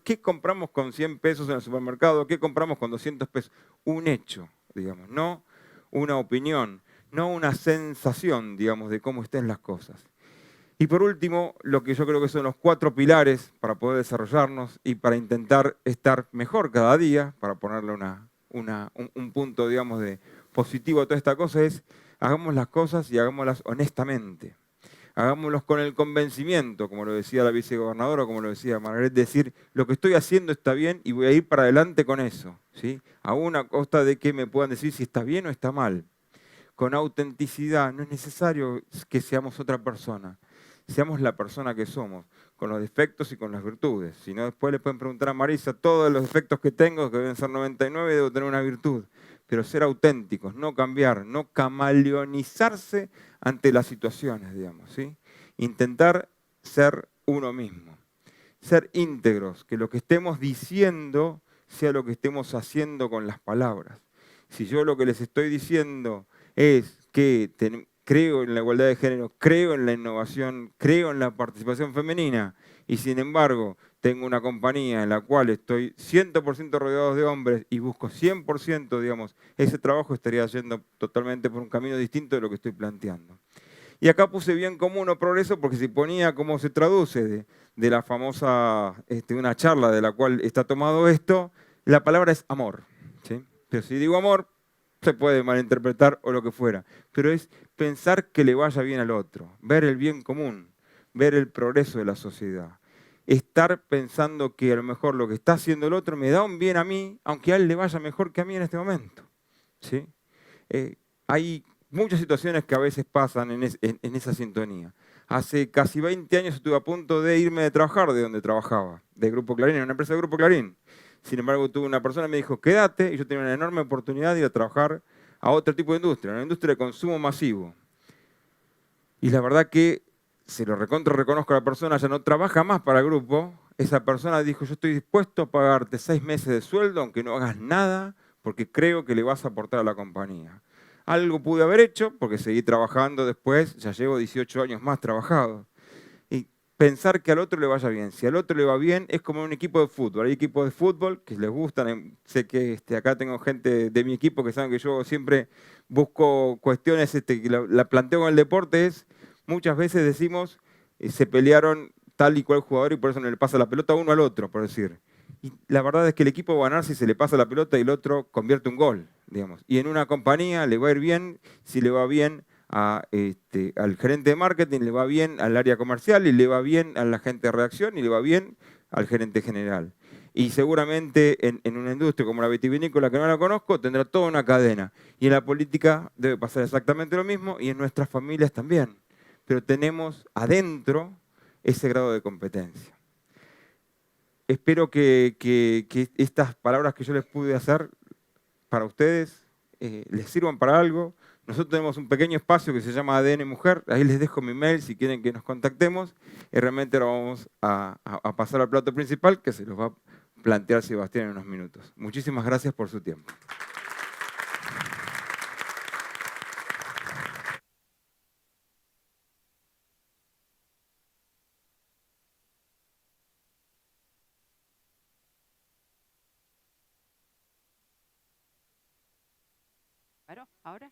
S4: qué compramos con 100 pesos en el supermercado, qué compramos con 200 pesos. Un hecho, digamos, no una opinión, no una sensación, digamos, de cómo estén las cosas. Y por último, lo que yo creo que son los 4 pilares para poder desarrollarnos y para intentar estar mejor cada día, para ponerle un punto, digamos, de positivo a toda esta cosa, es hagamos las cosas y hagámoslas honestamente. Hagámoslos con el convencimiento, como lo decía la vicegobernadora, como lo decía Margaret, decir, lo que estoy haciendo está bien y voy a ir para adelante con eso, ¿sí? Aún a costa de que me puedan decir si está bien o está mal. Con autenticidad, no es necesario que seamos otra persona. Seamos la persona que somos, con los defectos y con las virtudes. Si no, después le pueden preguntar a Marisa, todos los defectos que tengo, que deben ser 99, debo tener una virtud. Pero ser auténticos, no cambiar, no camaleonizarse ante las situaciones, digamos, ¿sí? Intentar ser uno mismo. Ser íntegros, que lo que estemos diciendo sea lo que estemos haciendo con las palabras. Si yo lo que les estoy diciendo es que creo en la igualdad de género, creo en la innovación, creo en la participación femenina, y sin embargo tengo una compañía en la cual estoy 100% rodeado de hombres y busco 100%, digamos, ese trabajo estaría yendo totalmente por un camino distinto de lo que estoy planteando. Y acá puse bien común o progreso porque si ponía cómo se traduce de la famosa, una charla de la cual está tomado esto, la palabra es amor, ¿sí? Pero si digo amor, se puede malinterpretar o lo que fuera, pero es pensar que le vaya bien al otro, ver el bien común, ver el progreso de la sociedad. Estar pensando que a lo mejor lo que está haciendo el otro me da un bien a mí, aunque a él le vaya mejor que a mí en este momento, ¿sí? Hay muchas situaciones que a veces pasan en esa sintonía. Hace casi 20 años estuve a punto de irme de trabajar de donde trabajaba, de Grupo Clarín, en una empresa de Grupo Clarín. Sin embargo, tuve una persona que me dijo, quédate, y yo tenía una enorme oportunidad de ir a trabajar a otro tipo de industria, una industria de consumo masivo. Y la verdad que se lo reconozco a la persona, ya no trabaja más para el grupo. Esa persona dijo, yo estoy dispuesto a pagarte 6 meses de sueldo, aunque no hagas nada, porque creo que le vas a aportar a la compañía. Algo pude haber hecho, porque seguí trabajando después, ya llevo 18 años más trabajado. Y pensar que al otro le vaya bien. Si al otro le va bien, es como un equipo de fútbol. Hay equipos de fútbol que les gustan. Sé que acá tengo gente de mi equipo que saben que yo siempre busco cuestiones que la planteo con el deporte. Muchas veces decimos, se pelearon tal y cual jugador y por eso no le pasa la pelota uno al otro, por decir. Y la verdad es que el equipo va a ganar si se le pasa la pelota y el otro convierte un gol, digamos. Y en una compañía le va a ir bien si le va bien al gerente de marketing, le va bien al área comercial, y le va bien a la gente de redacción, y le va bien al gerente general. Y seguramente en una industria como la vitivinícola, que no la conozco, tendrá toda una cadena. Y en la política debe pasar exactamente lo mismo, y en nuestras familias también. Pero tenemos adentro ese grado de competencia. Espero que estas palabras que yo les pude hacer para ustedes les sirvan para algo. Nosotros tenemos un pequeño espacio que se llama ADN Mujer. Ahí les dejo mi mail si quieren que nos contactemos. Y realmente ahora vamos a pasar al plato principal, que se los va a plantear Sebastián en unos minutos. Muchísimas gracias por su tiempo.
S5: Claro, ahora.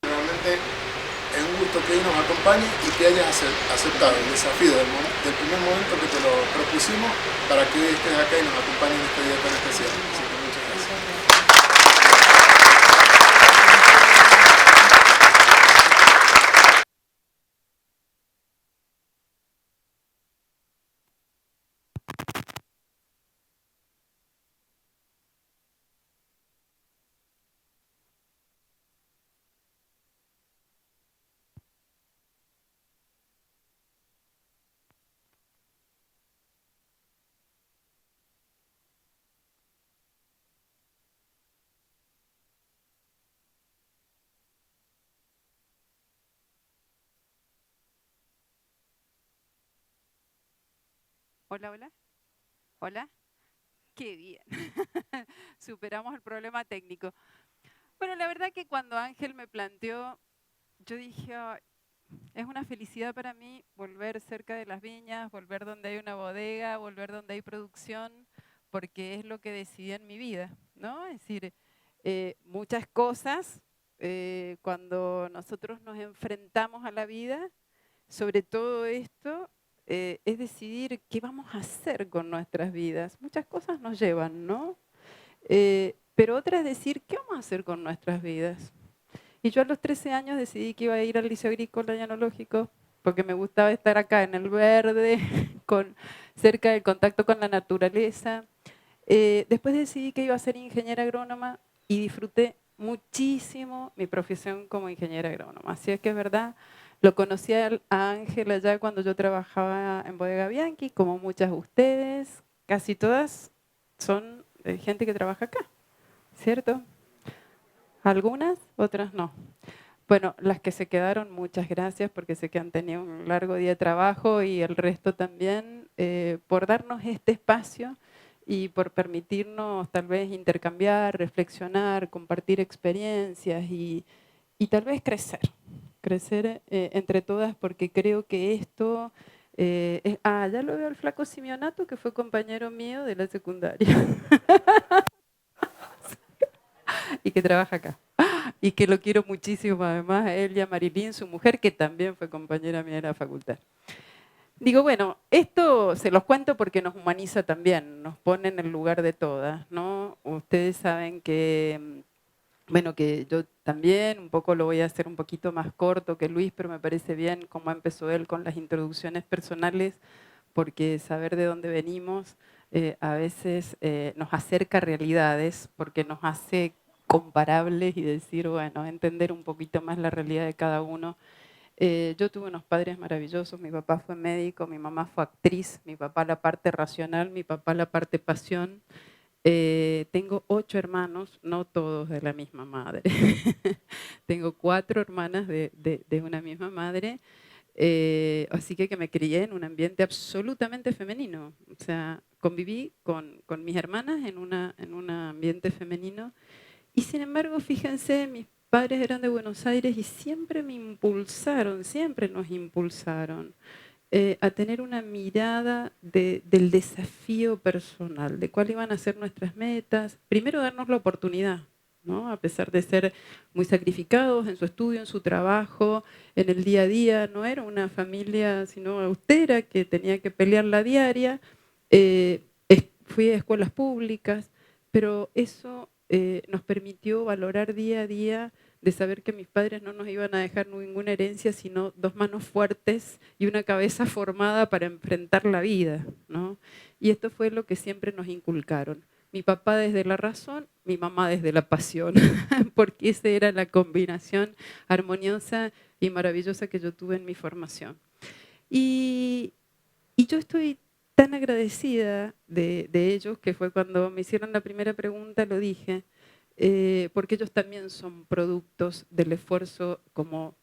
S6: Realmente es un gusto que hoy nos acompañes y que hayas aceptado el desafío del primer momento que te lo propusimos para que hoy estés acá y nos acompañes en este día tan especial. Así que muchas gracias.
S5: Hola, hola. Hola. Qué bien. Superamos el problema técnico. Bueno, la verdad que cuando Ángel me planteó, yo dije, "Ay, es una felicidad para mí volver cerca de las viñas, volver donde hay una bodega, volver donde hay producción, porque es lo que decidí en mi vida, ¿no? Es decir, muchas cosas, cuando nosotros nos enfrentamos a la vida, sobre todo esto, es decidir qué vamos a hacer con nuestras vidas. Muchas cosas nos llevan, ¿no? Pero otra es decir, ¿qué vamos a hacer con nuestras vidas? Y yo a los 13 años decidí que iba a ir al Liceo Agrícola y Enológico porque me gustaba estar acá en el verde, cerca del contacto con la naturaleza. Después decidí que iba a ser ingeniera agrónoma y disfruté muchísimo mi profesión como ingeniera agrónoma. Así es que es verdad, lo conocí a Ángel allá cuando yo trabajaba en Bodega Bianchi, como muchas de ustedes, casi todas son gente que trabaja acá, ¿cierto? Algunas, otras no. Bueno, las que se quedaron, muchas gracias porque sé que han tenido un largo día de trabajo y el resto también, por darnos este espacio y por permitirnos tal vez intercambiar, reflexionar, compartir experiencias y tal vez crecer entre todas porque creo que esto... ya lo veo al flaco Simeonato que fue compañero mío de la secundaria y que trabaja acá. Y que lo quiero muchísimo, además, a él y a Marilyn, su mujer, que también fue compañera mía de la facultad. Digo, bueno, esto se los cuento porque nos humaniza también, nos pone en el lugar de todas, ¿no? Ustedes saben que, bueno, que yo también un poco lo voy a hacer un poquito más corto que Luis, pero me parece bien cómo empezó él con las introducciones personales, porque saber de dónde venimos a veces nos acerca a realidades, porque nos hace comparables y decir, bueno, entender un poquito más la realidad de cada uno. Yo tuve unos padres maravillosos, mi papá fue médico, mi mamá fue actriz, mi papá la parte racional, mi papá la parte pasión. Tengo 8 hermanos, no todos de la misma madre. Tengo 4 hermanas de una misma madre. Así que me crié en un ambiente absolutamente femenino. O sea, conviví con mis hermanas en un ambiente femenino. Y sin embargo, fíjense, mis padres eran de Buenos Aires y siempre me impulsaron, siempre nos impulsaron a tener una mirada del desafío personal, de cuáles iban a ser nuestras metas. Primero, darnos la oportunidad, ¿no? A pesar de ser muy sacrificados en su estudio, en su trabajo, en el día a día. No era una familia sino austera que tenía que pelear la diaria. Fui a escuelas públicas, pero eso nos permitió valorar día a día de saber que mis padres no nos iban a dejar ninguna herencia, sino 2 manos fuertes y una cabeza formada para enfrentar la vida, ¿no? Y esto fue lo que siempre nos inculcaron. Mi papá desde la razón, mi mamá desde la pasión, porque esa era la combinación armoniosa y maravillosa que yo tuve en mi formación. Y yo estoy tan agradecida de ellos, que fue cuando me hicieron la primera pregunta, lo dije, porque ellos también son productos del esfuerzo como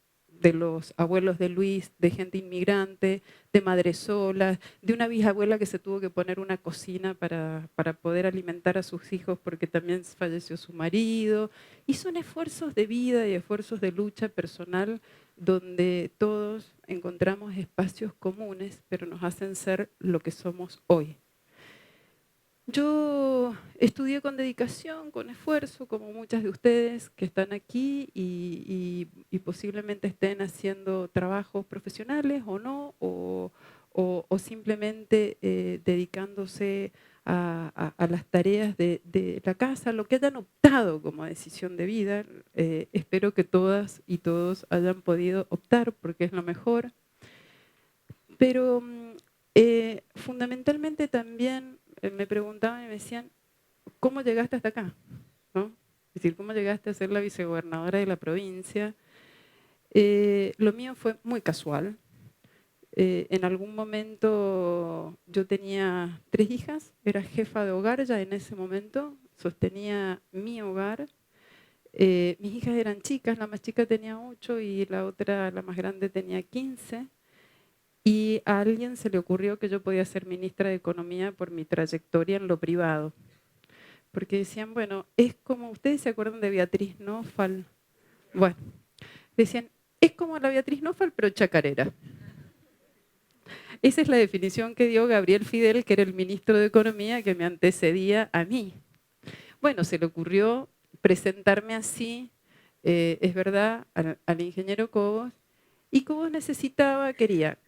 S5: de los abuelos de Luis, de gente inmigrante, de madres solas, de una bisabuela que se tuvo que poner una cocina para poder alimentar a sus hijos porque también falleció su marido. Y son esfuerzos de vida y esfuerzos de lucha personal donde todos encontramos espacios comunes, pero nos hacen ser lo que somos hoy. Yo estudié con dedicación, con esfuerzo, como muchas de ustedes que están aquí y posiblemente estén haciendo trabajos profesionales o no, o simplemente dedicándose a las tareas de la casa, lo que hayan optado como decisión de vida. Espero que todas y todos hayan podido optar porque es lo mejor. Pero fundamentalmente también me preguntaban y me decían, ¿cómo llegaste hasta acá? ¿No? Es decir, ¿cómo llegaste a ser la vicegobernadora de la provincia? Lo mío fue muy casual. En algún momento yo tenía 3 hijas, era jefa de hogar ya en ese momento, sostenía mi hogar. Mis hijas eran chicas, la más chica tenía 8 y la otra, la más grande, tenía 15. Y a alguien se le ocurrió que yo podía ser ministra de Economía por mi trayectoria en lo privado. Porque decían, bueno, es como, ¿ustedes se acuerdan de Beatriz Nófal? Bueno, decían, es como la Beatriz Nófal, pero chacarera. Esa es la definición que dio Gabriel Fidel, que era el ministro de Economía que me antecedía a mí. Bueno, se le ocurrió presentarme así, es verdad, al ingeniero Cobos, y Cobos quería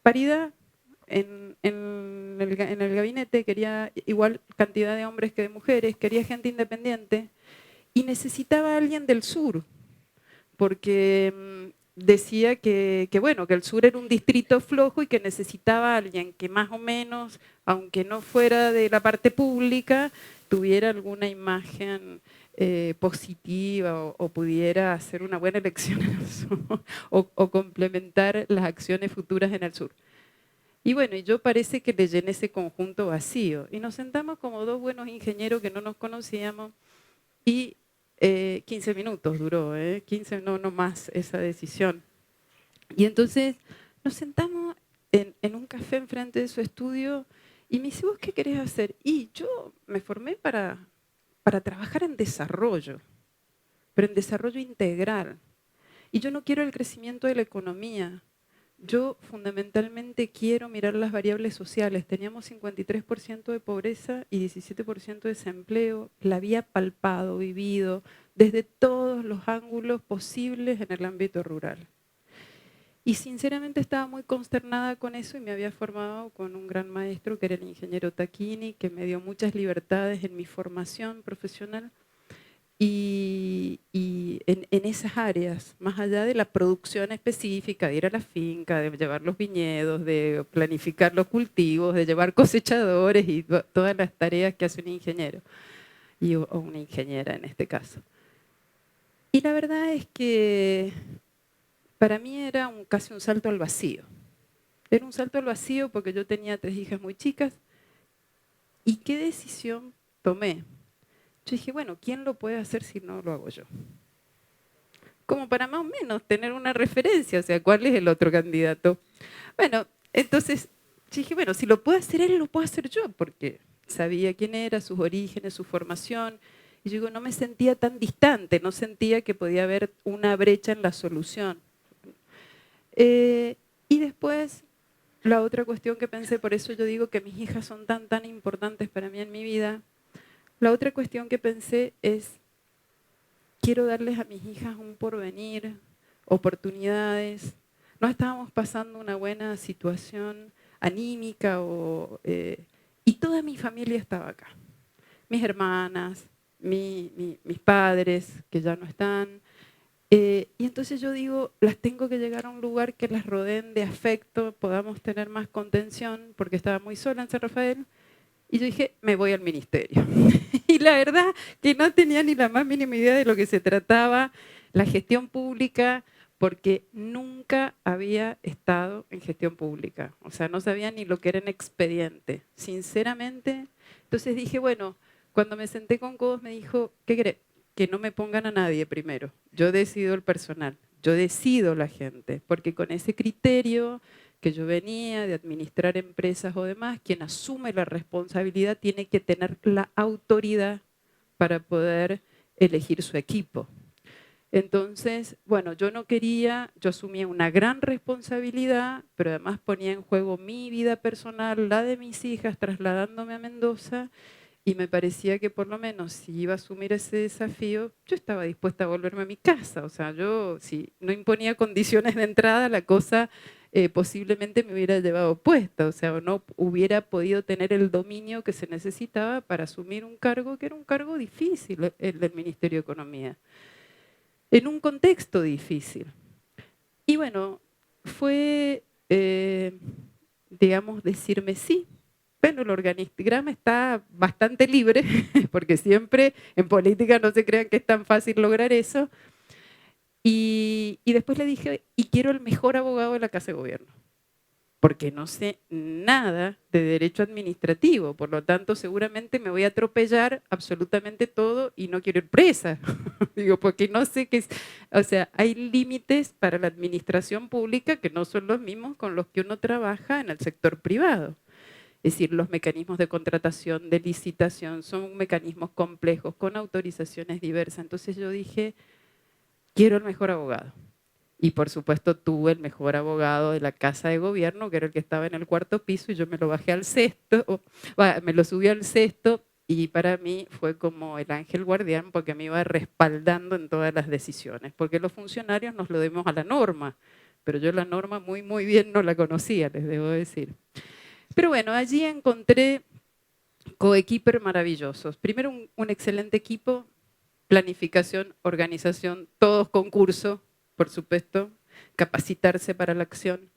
S5: paridad en el gabinete, quería igual cantidad de hombres que de mujeres, quería gente independiente y necesitaba a alguien del sur, porque decía que el sur era un distrito flojo y que necesitaba a alguien que más o menos, aunque no fuera de la parte pública, tuviera alguna imagen positiva o pudiera hacer una buena elección en el sur o complementar las acciones futuras en el sur. Y bueno, yo parece que le llené ese conjunto vacío y nos sentamos como 2 buenos ingenieros que no nos conocíamos y 15 minutos duró, 15 no más esa decisión. Y entonces nos sentamos en un café enfrente de su estudio y me dice, ¿vos qué querés hacer? Y yo me formé para trabajar en desarrollo, pero en desarrollo integral. Y yo no quiero el crecimiento de la economía. Yo fundamentalmente quiero mirar las variables sociales. Teníamos 53% de pobreza y 17% de desempleo. La había palpado, vivido, desde todos los ángulos posibles en el ámbito rural. Y sinceramente estaba muy consternada con eso y me había formado con un gran maestro que era el ingeniero Tacchini, que me dio muchas libertades en mi formación profesional. Y en esas áreas, más allá de la producción específica, de ir a la finca, de llevar los viñedos, de planificar los cultivos, de llevar cosechadores y todas las tareas que hace un ingeniero, o una ingeniera en este caso. Y la verdad es que para mí era casi un salto al vacío. Era un salto al vacío porque yo tenía 3 hijas muy chicas. ¿Y qué decisión tomé? Yo dije, bueno, ¿quién lo puede hacer si no lo hago yo? Como para más o menos tener una referencia, o sea, ¿cuál es el otro candidato? Bueno, entonces yo dije, bueno, si lo puede hacer él, lo puedo hacer yo, porque sabía quién era, sus orígenes, su formación. Y yo digo, no me sentía tan distante, no sentía que podía haber una brecha en la solución. Y después, la otra cuestión que pensé, por eso yo digo que mis hijas son tan importantes para mí en mi vida. La otra cuestión que pensé es, quiero darles a mis hijas un porvenir, oportunidades. No estábamos pasando una buena situación anímica y toda mi familia estaba acá. Mis hermanas, mis padres, que ya no están. Y entonces yo digo, las tengo que llegar a un lugar que las rodeen de afecto, podamos tener más contención, porque estaba muy sola en San Rafael. Y yo dije, me voy al ministerio. Y la verdad que no tenía ni la más mínima idea de lo que se trataba, la gestión pública, porque nunca había estado en gestión pública. O sea, no sabía ni lo que era un expediente, sinceramente. Entonces dije, bueno, cuando me senté con Codos me dijo, ¿qué querés? Que no me pongan a nadie primero. Yo decido el personal, yo decido la gente, porque con ese criterio que yo venía de administrar empresas o demás, quien asume la responsabilidad tiene que tener la autoridad para poder elegir su equipo. Entonces, bueno, yo no quería, yo asumía una gran responsabilidad, pero además ponía en juego mi vida personal, la de mis hijas, trasladándome a Mendoza, y me parecía que por lo menos si iba a asumir ese desafío, yo estaba dispuesta a volverme a mi casa. O sea, yo si no imponía condiciones de entrada, la cosa posiblemente me hubiera llevado puesta. O sea, no hubiera podido tener el dominio que se necesitaba para asumir un cargo que era un cargo difícil, el del Ministerio de Economía, en un contexto difícil. Y bueno, fue, digamos, decirme sí. Bueno, el organigrama está bastante libre, porque siempre en política no se crean que es tan fácil lograr eso. Y después le dije, y quiero el mejor abogado de la Casa de Gobierno, porque no sé nada de derecho administrativo, por lo tanto seguramente me voy a atropellar absolutamente todo y no quiero ir presa. Digo, porque no sé qué es, o sea, hay límites para la administración pública que no son los mismos con los que uno trabaja en el sector privado. Es decir, los mecanismos de contratación, de licitación, son mecanismos complejos, con autorizaciones diversas. Entonces yo dije, quiero el mejor abogado. Y por supuesto tuve el mejor abogado de la Casa de Gobierno, que era el que estaba en el 4º piso, y yo me lo bajé al 6º, me lo subí al 6º, y para mí fue como el ángel guardián, porque me iba respaldando en todas las decisiones. Porque los funcionarios nos lo debemos a la norma, pero yo la norma muy bien no la conocía, les debo decir. Pero bueno, allí encontré coequiper maravillosos. Primero un excelente equipo, planificación, organización, todos concurso, por supuesto, capacitarse para la acción.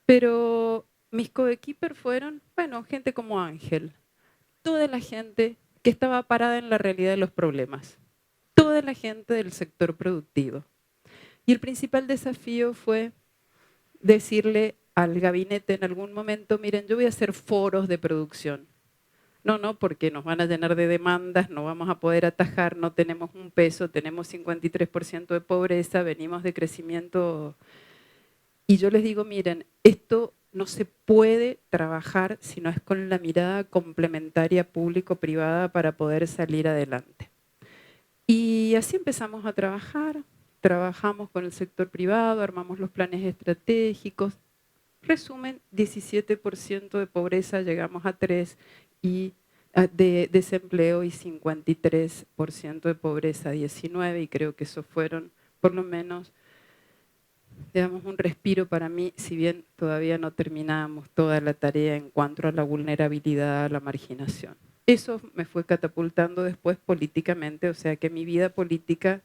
S5: Pero mis coequiper fueron, bueno, gente como Ángel, toda la gente que estaba parada en la realidad de los problemas, toda la gente del sector productivo. Y el principal desafío fue decirle al gabinete en algún momento, miren, yo voy a hacer foros de producción. No, porque nos van a llenar de demandas, no vamos a poder atajar, no tenemos un peso, tenemos 53% de pobreza, venimos de crecimiento. Y yo les digo, miren, esto no se puede trabajar si no es con la mirada complementaria público-privada para poder salir adelante. Y así empezamos a trabajar, trabajamos con el sector privado, armamos los planes estratégicos. Resumen, 17% de pobreza, llegamos a 3%, y de desempleo y 53% de pobreza, 19%, y creo que esos fueron por lo menos, digamos, un respiro para mí, si bien todavía no terminamos toda la tarea en cuanto a la vulnerabilidad, a la marginación. Eso me fue catapultando después políticamente, o sea que mi vida política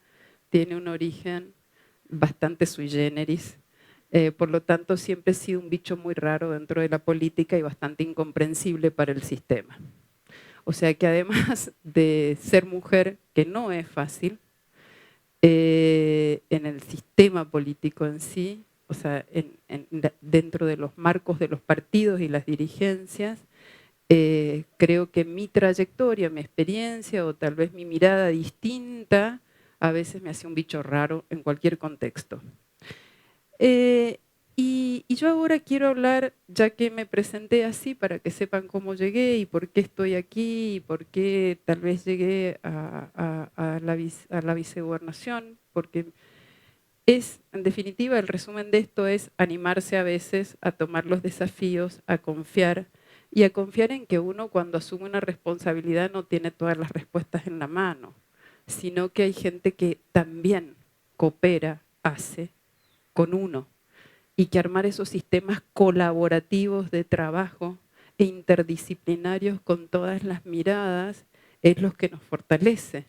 S5: tiene un origen bastante sui generis. Por lo tanto, siempre he sido un bicho muy raro dentro de la política y bastante incomprensible para el sistema. O sea que además de ser mujer, que no es fácil, en el sistema político en sí, o sea, dentro de los marcos de los partidos y las dirigencias, creo que mi trayectoria, mi experiencia o tal vez mi mirada distinta, a veces me hace un bicho raro en cualquier contexto. Y yo ahora quiero hablar, ya que me presenté así, para que sepan cómo llegué y por qué estoy aquí y por qué tal vez llegué a la vicegobernación, porque es, en definitiva, el resumen de esto es animarse a veces a tomar los desafíos, a confiar, y a confiar en que uno cuando asume una responsabilidad no tiene todas las respuestas en la mano, sino que hay gente que también coopera, hace con uno, y que armar esos sistemas colaborativos de trabajo e interdisciplinarios con todas las miradas es lo que nos fortalece.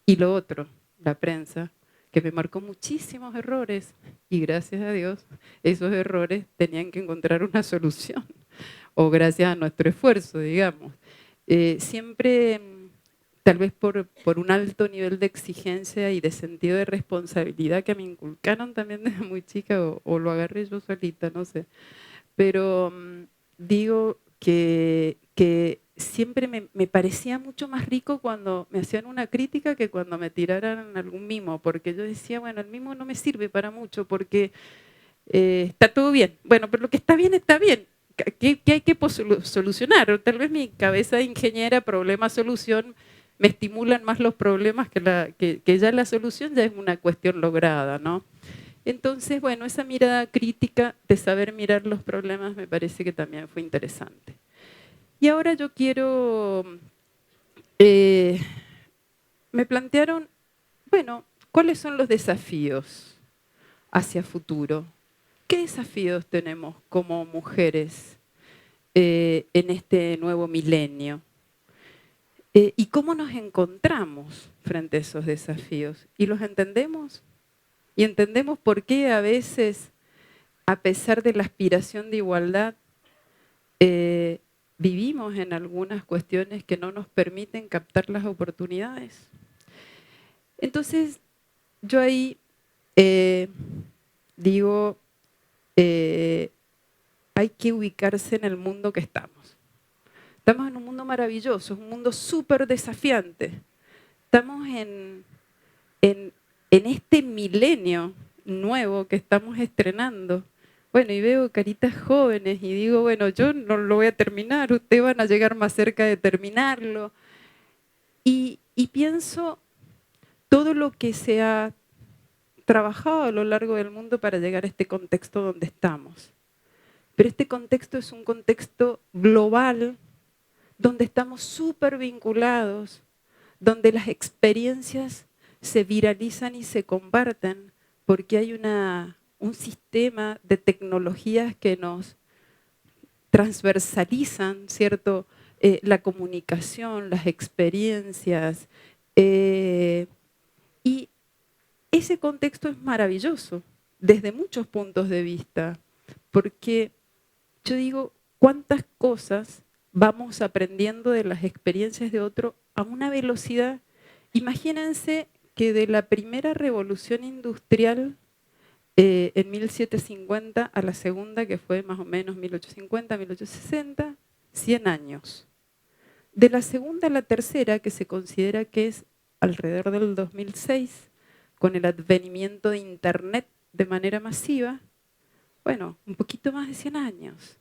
S5: Y lo otro, la prensa, que me marcó muchísimos errores y gracias a Dios esos errores tenían que encontrar una solución, o gracias a nuestro esfuerzo, digamos. Siempre tal vez por un alto nivel de exigencia y de sentido de responsabilidad que me inculcaron también desde muy chica, o lo agarré yo solita, no sé. Pero digo que siempre me parecía mucho más rico cuando me hacían una crítica que cuando me tiraran algún mimo, porque yo decía, bueno, el mimo no me sirve para mucho porque está todo bien. Bueno, pero lo que está bien, ¿Qué hay que solucionar? O tal vez mi cabeza de ingeniera, problema-solución, me estimulan más los problemas que ya la solución ya es una cuestión lograda, ¿no? Entonces, bueno, esa mirada crítica de saber mirar los problemas me parece que también fue interesante. Y ahora yo quiero, me plantearon, bueno, ¿cuáles son los desafíos hacia futuro? ¿Qué desafíos tenemos como mujeres en este nuevo milenio? ¿Y cómo nos encontramos frente a esos desafíos? ¿Y los entendemos? ¿Y entendemos por qué a veces, a pesar de la aspiración de igualdad, vivimos en algunas cuestiones que no nos permiten captar las oportunidades? Entonces, yo ahí digo, hay que ubicarse en el mundo que estamos. Estamos en un mundo maravilloso, es un mundo súper desafiante. Estamos en este milenio nuevo que estamos estrenando. Bueno, y veo caritas jóvenes y digo, bueno, yo no lo voy a terminar, ustedes van a llegar más cerca de terminarlo. Y pienso todo lo que se ha trabajado a lo largo del mundo para llegar a este contexto donde estamos. Pero este contexto es un contexto global, donde estamos súper vinculados, donde las experiencias se viralizan y se comparten, porque hay un sistema de tecnologías que nos transversalizan, ¿cierto? La comunicación, las experiencias. Y ese contexto es maravilloso, desde muchos puntos de vista, porque yo digo, ¿cuántas cosas vamos aprendiendo de las experiencias de otro a una velocidad? Imagínense que de la primera revolución industrial en 1750 a la segunda, que fue más o menos 1850, 1860, 100 años. De la segunda a la tercera, que se considera que es alrededor del 2006, con el advenimiento de Internet de manera masiva, bueno, un poquito más de 100 años.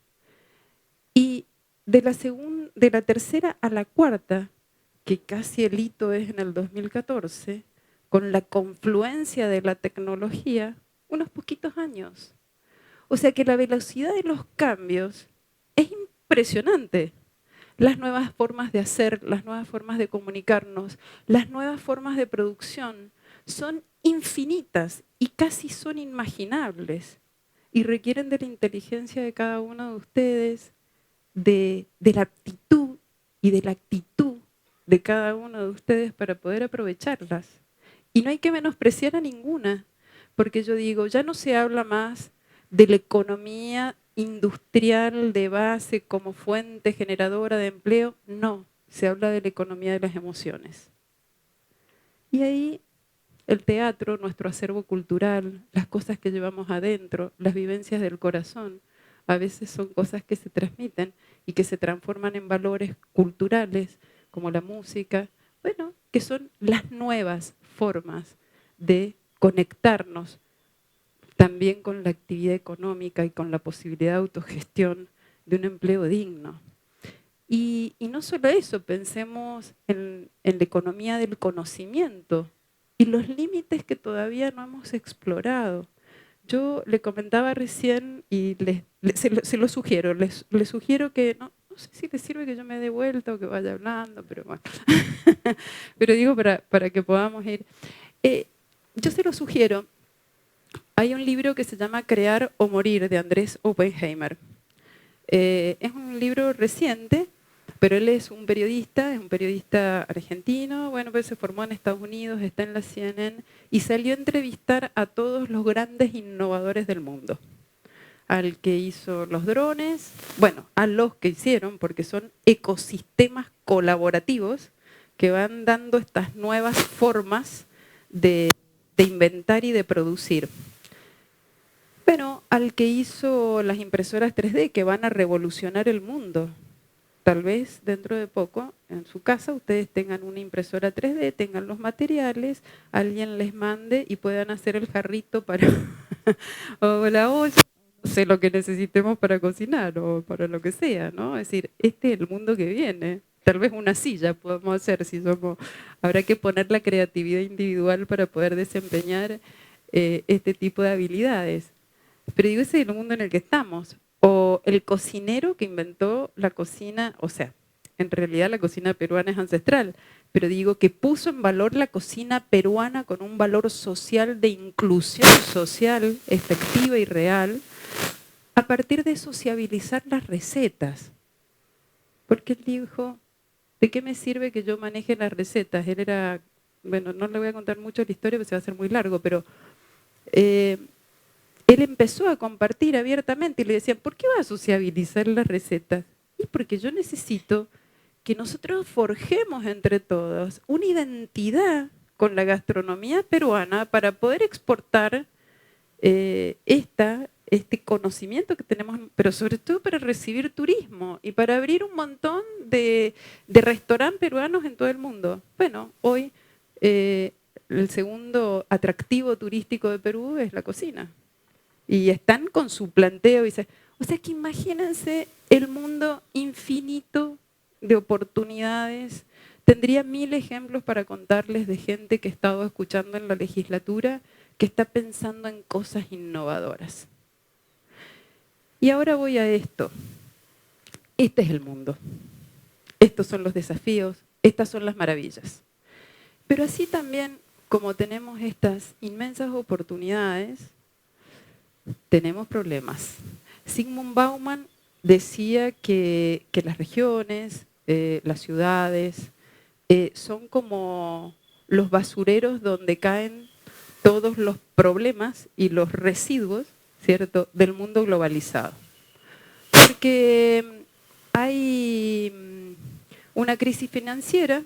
S5: Y de la tercera a la cuarta, que casi el hito es en el 2014, con la confluencia de la tecnología, unos poquitos años. O sea que la velocidad de los cambios es impresionante. Las nuevas formas de hacer, las nuevas formas de comunicarnos, las nuevas formas de producción son infinitas y casi son inimaginables. Y requieren de la inteligencia de cada uno de ustedes, de la aptitud y de la actitud de cada uno de ustedes para poder aprovecharlas. Y no hay que menospreciar a ninguna, porque yo digo, ya no se habla más de la economía industrial de base como fuente generadora de empleo, no, se habla de la economía de las emociones. Y ahí el teatro, nuestro acervo cultural, las cosas que llevamos adentro, las vivencias del corazón, a veces son cosas que se transmiten y que se transforman en valores culturales, como la música, bueno, que son las nuevas formas de conectarnos también con la actividad económica y con la posibilidad de autogestión de un empleo digno. Y no solo eso, pensemos en la economía del conocimiento y los límites que todavía no hemos explorado. Yo le comentaba recién y se lo sugiero, les sugiero que, no sé si les sirve que yo me dé vuelta o que vaya hablando, pero bueno, pero digo para que podamos ir. Yo se lo sugiero. Hay un libro que se llama Crear o Morir, de Andrés Oppenheimer. Es un libro reciente, pero él es un periodista argentino, bueno, pues se formó en Estados Unidos, está en la CNN, y salió a entrevistar a todos los grandes innovadores del mundo. Al que hizo los drones, bueno, a los que hicieron, porque son ecosistemas colaborativos, que van dando estas nuevas formas de inventar y de producir. Pero al que hizo las impresoras 3D, que van a revolucionar el mundo. Tal vez dentro de poco, en su casa, ustedes tengan una impresora 3D, tengan los materiales, alguien les mande y puedan hacer el jarrito para o la olla, no sé, lo que necesitemos para cocinar o para lo que sea, ¿no? Es decir, este es el mundo que viene. Tal vez una silla podemos hacer, si somos, habrá que poner la creatividad individual para poder desempeñar este tipo de habilidades. Pero digo, ese es el mundo en el que estamos. O el cocinero que inventó la cocina, o sea, en realidad la cocina peruana es ancestral, pero digo que puso en valor la cocina peruana con un valor social de inclusión social efectiva y real, a partir de sociabilizar las recetas. Porque él dijo, ¿de qué me sirve que yo maneje las recetas? Él era, bueno, no le voy a contar mucho la historia porque se va a hacer muy largo, pero él empezó a compartir abiertamente y le decían, ¿por qué vas a sociabilizar las recetas? Y porque yo necesito que nosotros forjemos entre todos una identidad con la gastronomía peruana para poder exportar este conocimiento que tenemos, pero sobre todo para recibir turismo y para abrir un montón de restaurantes peruanos en todo el mundo. Bueno, hoy el segundo atractivo turístico de Perú es la cocina. Y están con su planteo y dicen, o sea que imagínense el mundo infinito de oportunidades. Tendría 1000 ejemplos para contarles de gente que he estado escuchando en la legislatura que está pensando en cosas innovadoras. Y ahora voy a esto. Este es el mundo. Estos son los desafíos, estas son las maravillas. Pero así también, como tenemos estas inmensas oportunidades, tenemos problemas. Zygmunt Bauman decía que las regiones, las ciudades, son como los basureros donde caen todos los problemas y los residuos, ¿cierto?, del mundo globalizado. Porque hay una crisis financiera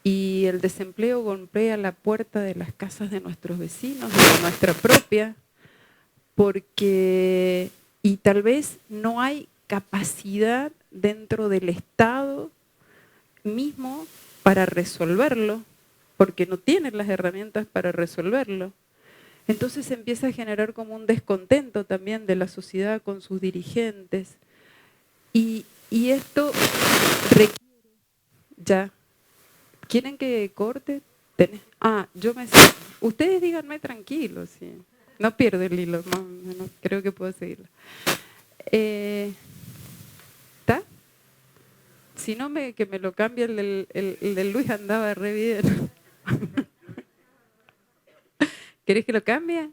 S5: y el desempleo golpea la puerta de las casas de nuestros vecinos, de nuestra propia, porque, y tal vez no hay capacidad dentro del Estado mismo para resolverlo, porque no tienen las herramientas para resolverlo. Entonces se empieza a generar como un descontento también de la sociedad con sus dirigentes. Y esto requiere, ya, ¿quieren que corte? Yo me sé. Ustedes díganme tranquilos, sí. No pierdo el hilo, no, creo que puedo seguirlo. ¿Está? Si no, que me lo cambie el del Luis, andaba re bien. ¿Querés que lo cambie?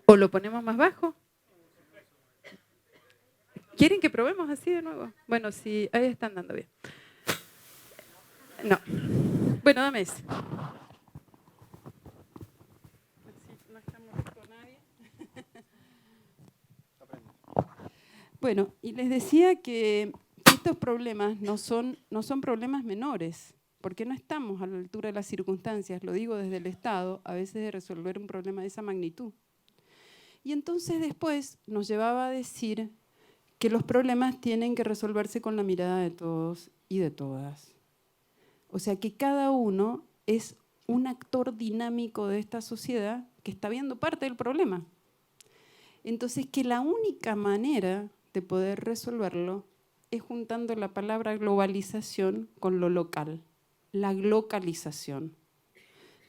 S5: ¿O lo ponemos más bajo? ¿Quieren que probemos así de nuevo? Bueno, sí, ahí está andando bien. No. Bueno, dame ese. Bueno, y les decía que estos problemas no son problemas menores, porque no estamos a la altura de las circunstancias, lo digo desde el Estado, a veces de resolver un problema de esa magnitud. Y entonces después nos llevaba a decir que los problemas tienen que resolverse con la mirada de todos y de todas. O sea que cada uno es un actor dinámico de esta sociedad que está viendo parte del problema. Entonces que la única manera de poder resolverlo es juntando la palabra globalización con lo local, la glocalización.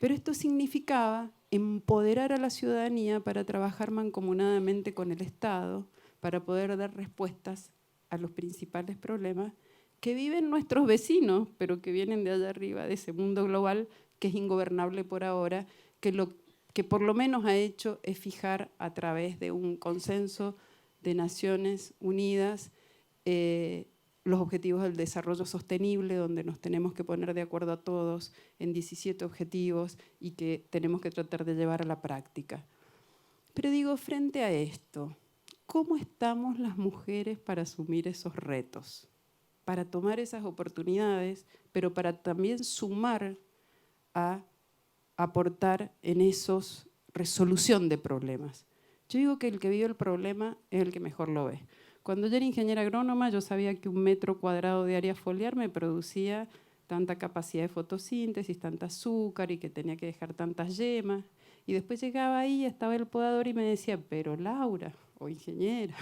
S5: Pero esto significaba empoderar a la ciudadanía para trabajar mancomunadamente con el Estado, para poder dar respuestas a los principales problemas que viven nuestros vecinos, pero que vienen de allá arriba, de ese mundo global que es ingobernable por ahora, que lo que por lo menos ha hecho es fijar a través de un consenso de Naciones Unidas los objetivos del desarrollo sostenible, donde nos tenemos que poner de acuerdo a todos en 17 objetivos y que tenemos que tratar de llevar a la práctica. Pero digo, frente a esto, ¿cómo estamos las mujeres para asumir esos retos? para tomar esas oportunidades, pero para también sumar a aportar en esos resolución de problemas. Yo digo que el que vive el problema es el que mejor lo ve. Cuando yo era ingeniera agrónoma, yo sabía que 1 metro cuadrado de área foliar me producía tanta capacidad de fotosíntesis, tanta azúcar y que tenía que dejar tantas yemas. Y después llegaba ahí, estaba el podador y me decía, pero Laura, o ingeniera,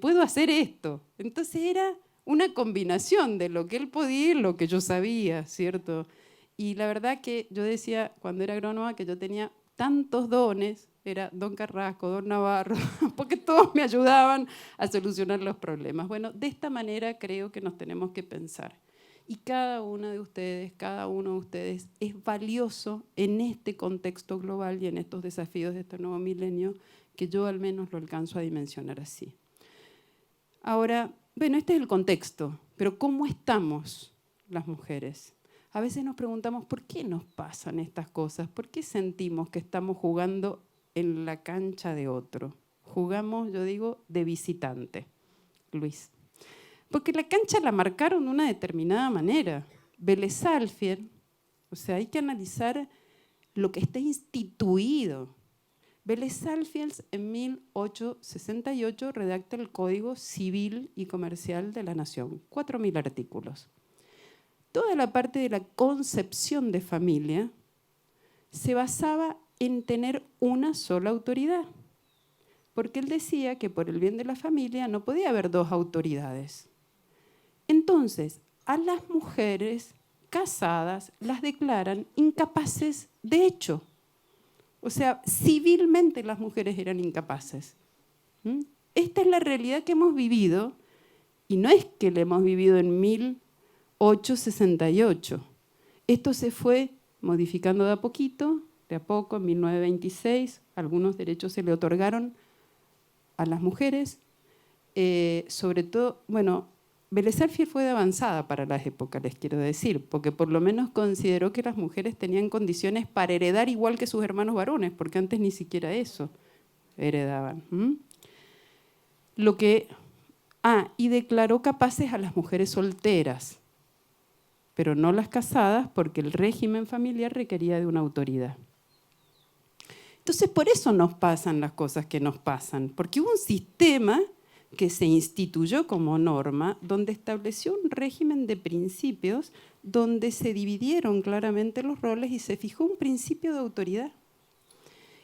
S5: puedo hacer esto. Entonces era una combinación de lo que él podía y lo que yo sabía, ¿cierto? Y la verdad que yo decía, cuando era agrónoma, que yo tenía tantos dones, era don Carrasco, don Navarro, porque todos me ayudaban a solucionar los problemas. Bueno, de esta manera creo que nos tenemos que pensar. Y cada una de ustedes, cada uno de ustedes es valioso en este contexto global y en estos desafíos de este nuevo milenio, que yo al menos lo alcanzo a dimensionar así. Ahora, bueno, este es el contexto, pero ¿cómo estamos las mujeres? A veces nos preguntamos, ¿por qué nos pasan estas cosas? ¿Por qué sentimos que estamos jugando en la cancha de otro? Jugamos, yo digo, de visitante, Luis. Porque la cancha la marcaron de una determinada manera. Vélez Sarsfield, o sea, hay que analizar lo que está instituido. Vélez Sarsfield en 1868 redacta el Código Civil y Comercial de la Nación, 4.000 artículos. Toda la parte de la concepción de familia se basaba en tener una sola autoridad, porque él decía que por el bien de la familia no podía haber 2 autoridades. Entonces, a las mujeres casadas las declaran incapaces de hecho. O sea, civilmente las mujeres eran incapaces. Esta es la realidad que hemos vivido, y no es que la hemos vivido en 1868. Esto se fue modificando de a poquito, de a poco, en 1926, algunos derechos se le otorgaron a las mujeres, sobre todo, bueno, Vélez Sarsfield fue de avanzada para las épocas, les quiero decir, porque por lo menos consideró que las mujeres tenían condiciones para heredar igual que sus hermanos varones, porque antes ni siquiera eso heredaban. Y declaró capaces a las mujeres solteras, pero no las casadas, porque el régimen familiar requería de una autoridad. Entonces, por eso nos pasan las cosas que nos pasan, porque hubo un sistema que se instituyó como norma, donde estableció un régimen de principios, donde se dividieron claramente los roles y se fijó un principio de autoridad.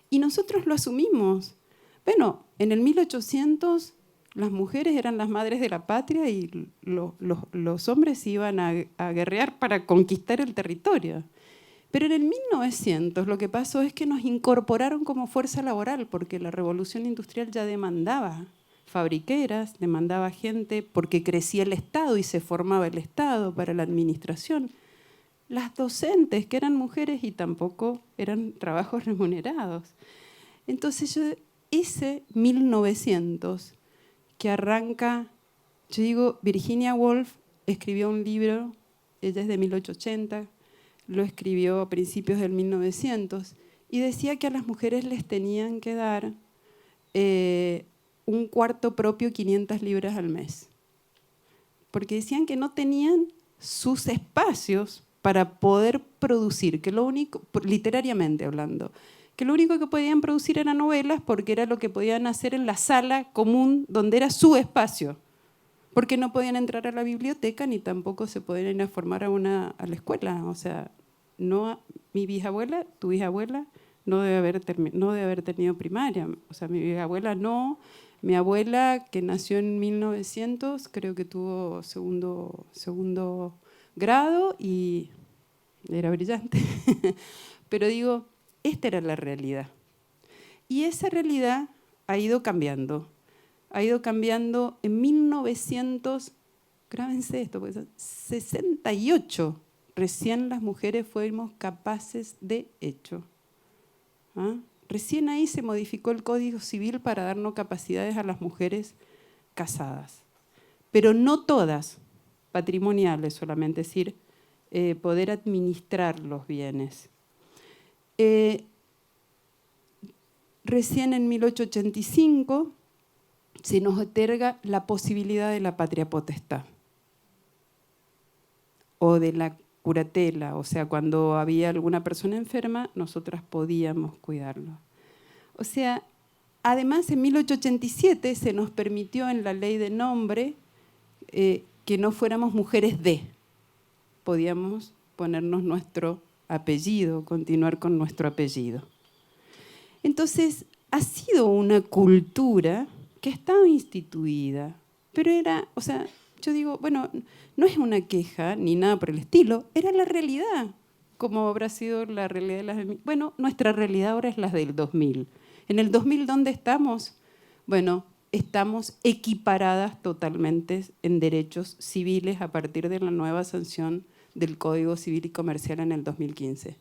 S5: Y nosotros lo asumimos. Bueno, en el 1800 las mujeres eran las madres de la patria y los hombres iban a guerrear para conquistar el territorio. Pero en el 1900 lo que pasó es que nos incorporaron como fuerza laboral, porque la revolución industrial ya demandaba fabriqueras, demandaba gente porque crecía el Estado y se formaba el Estado para la administración. Las docentes, que eran mujeres y tampoco eran trabajos remunerados. Entonces ese 1900 que arranca, yo digo, Virginia Woolf escribió un libro, ella es de 1880, lo escribió a principios del 1900, y decía que a las mujeres les tenían que dar un cuarto propio, 500 libras al mes. Porque decían que no tenían sus espacios para poder producir, que lo único, literariamente hablando, que lo único que podían producir eran novelas porque era lo que podían hacer en la sala común donde era su espacio. Porque no podían entrar a la biblioteca ni tampoco se podían ir a formar a la escuela. O sea, no, mi bisabuela, tu bisabuela, no debe haber tenido primaria. O sea, mi bisabuela no. Mi abuela, que nació en 1900, creo que tuvo segundo grado y era brillante. Pero digo, esta era la realidad. Y esa realidad ha ido cambiando. Ha ido cambiando en 1900, grábense esto, porque 68, recién las mujeres fuimos capaces de hecho. Recién ahí se modificó el Código Civil para darnos capacidades a las mujeres casadas. Pero no todas, patrimoniales solamente, es decir, poder administrar los bienes. Recién en 1885 se nos otorga la posibilidad de la patria potestad. o de la curatela, o sea, cuando había alguna persona enferma, nosotras podíamos cuidarlo. O sea, además en 1887 se nos permitió en la ley de nombre que no fuéramos mujeres de, podíamos ponernos nuestro apellido, continuar con nuestro apellido. Entonces, ha sido una cultura que ha estado instituida, pero era, o sea, yo digo, bueno, no es una queja ni nada por el estilo, era la realidad, como habrá sido la realidad de las... Bueno, nuestra realidad ahora es la del 2000. En el 2000, ¿dónde estamos? Bueno, estamos equiparadas totalmente en derechos civiles a partir de la nueva sanción del Código Civil y Comercial en el 2015.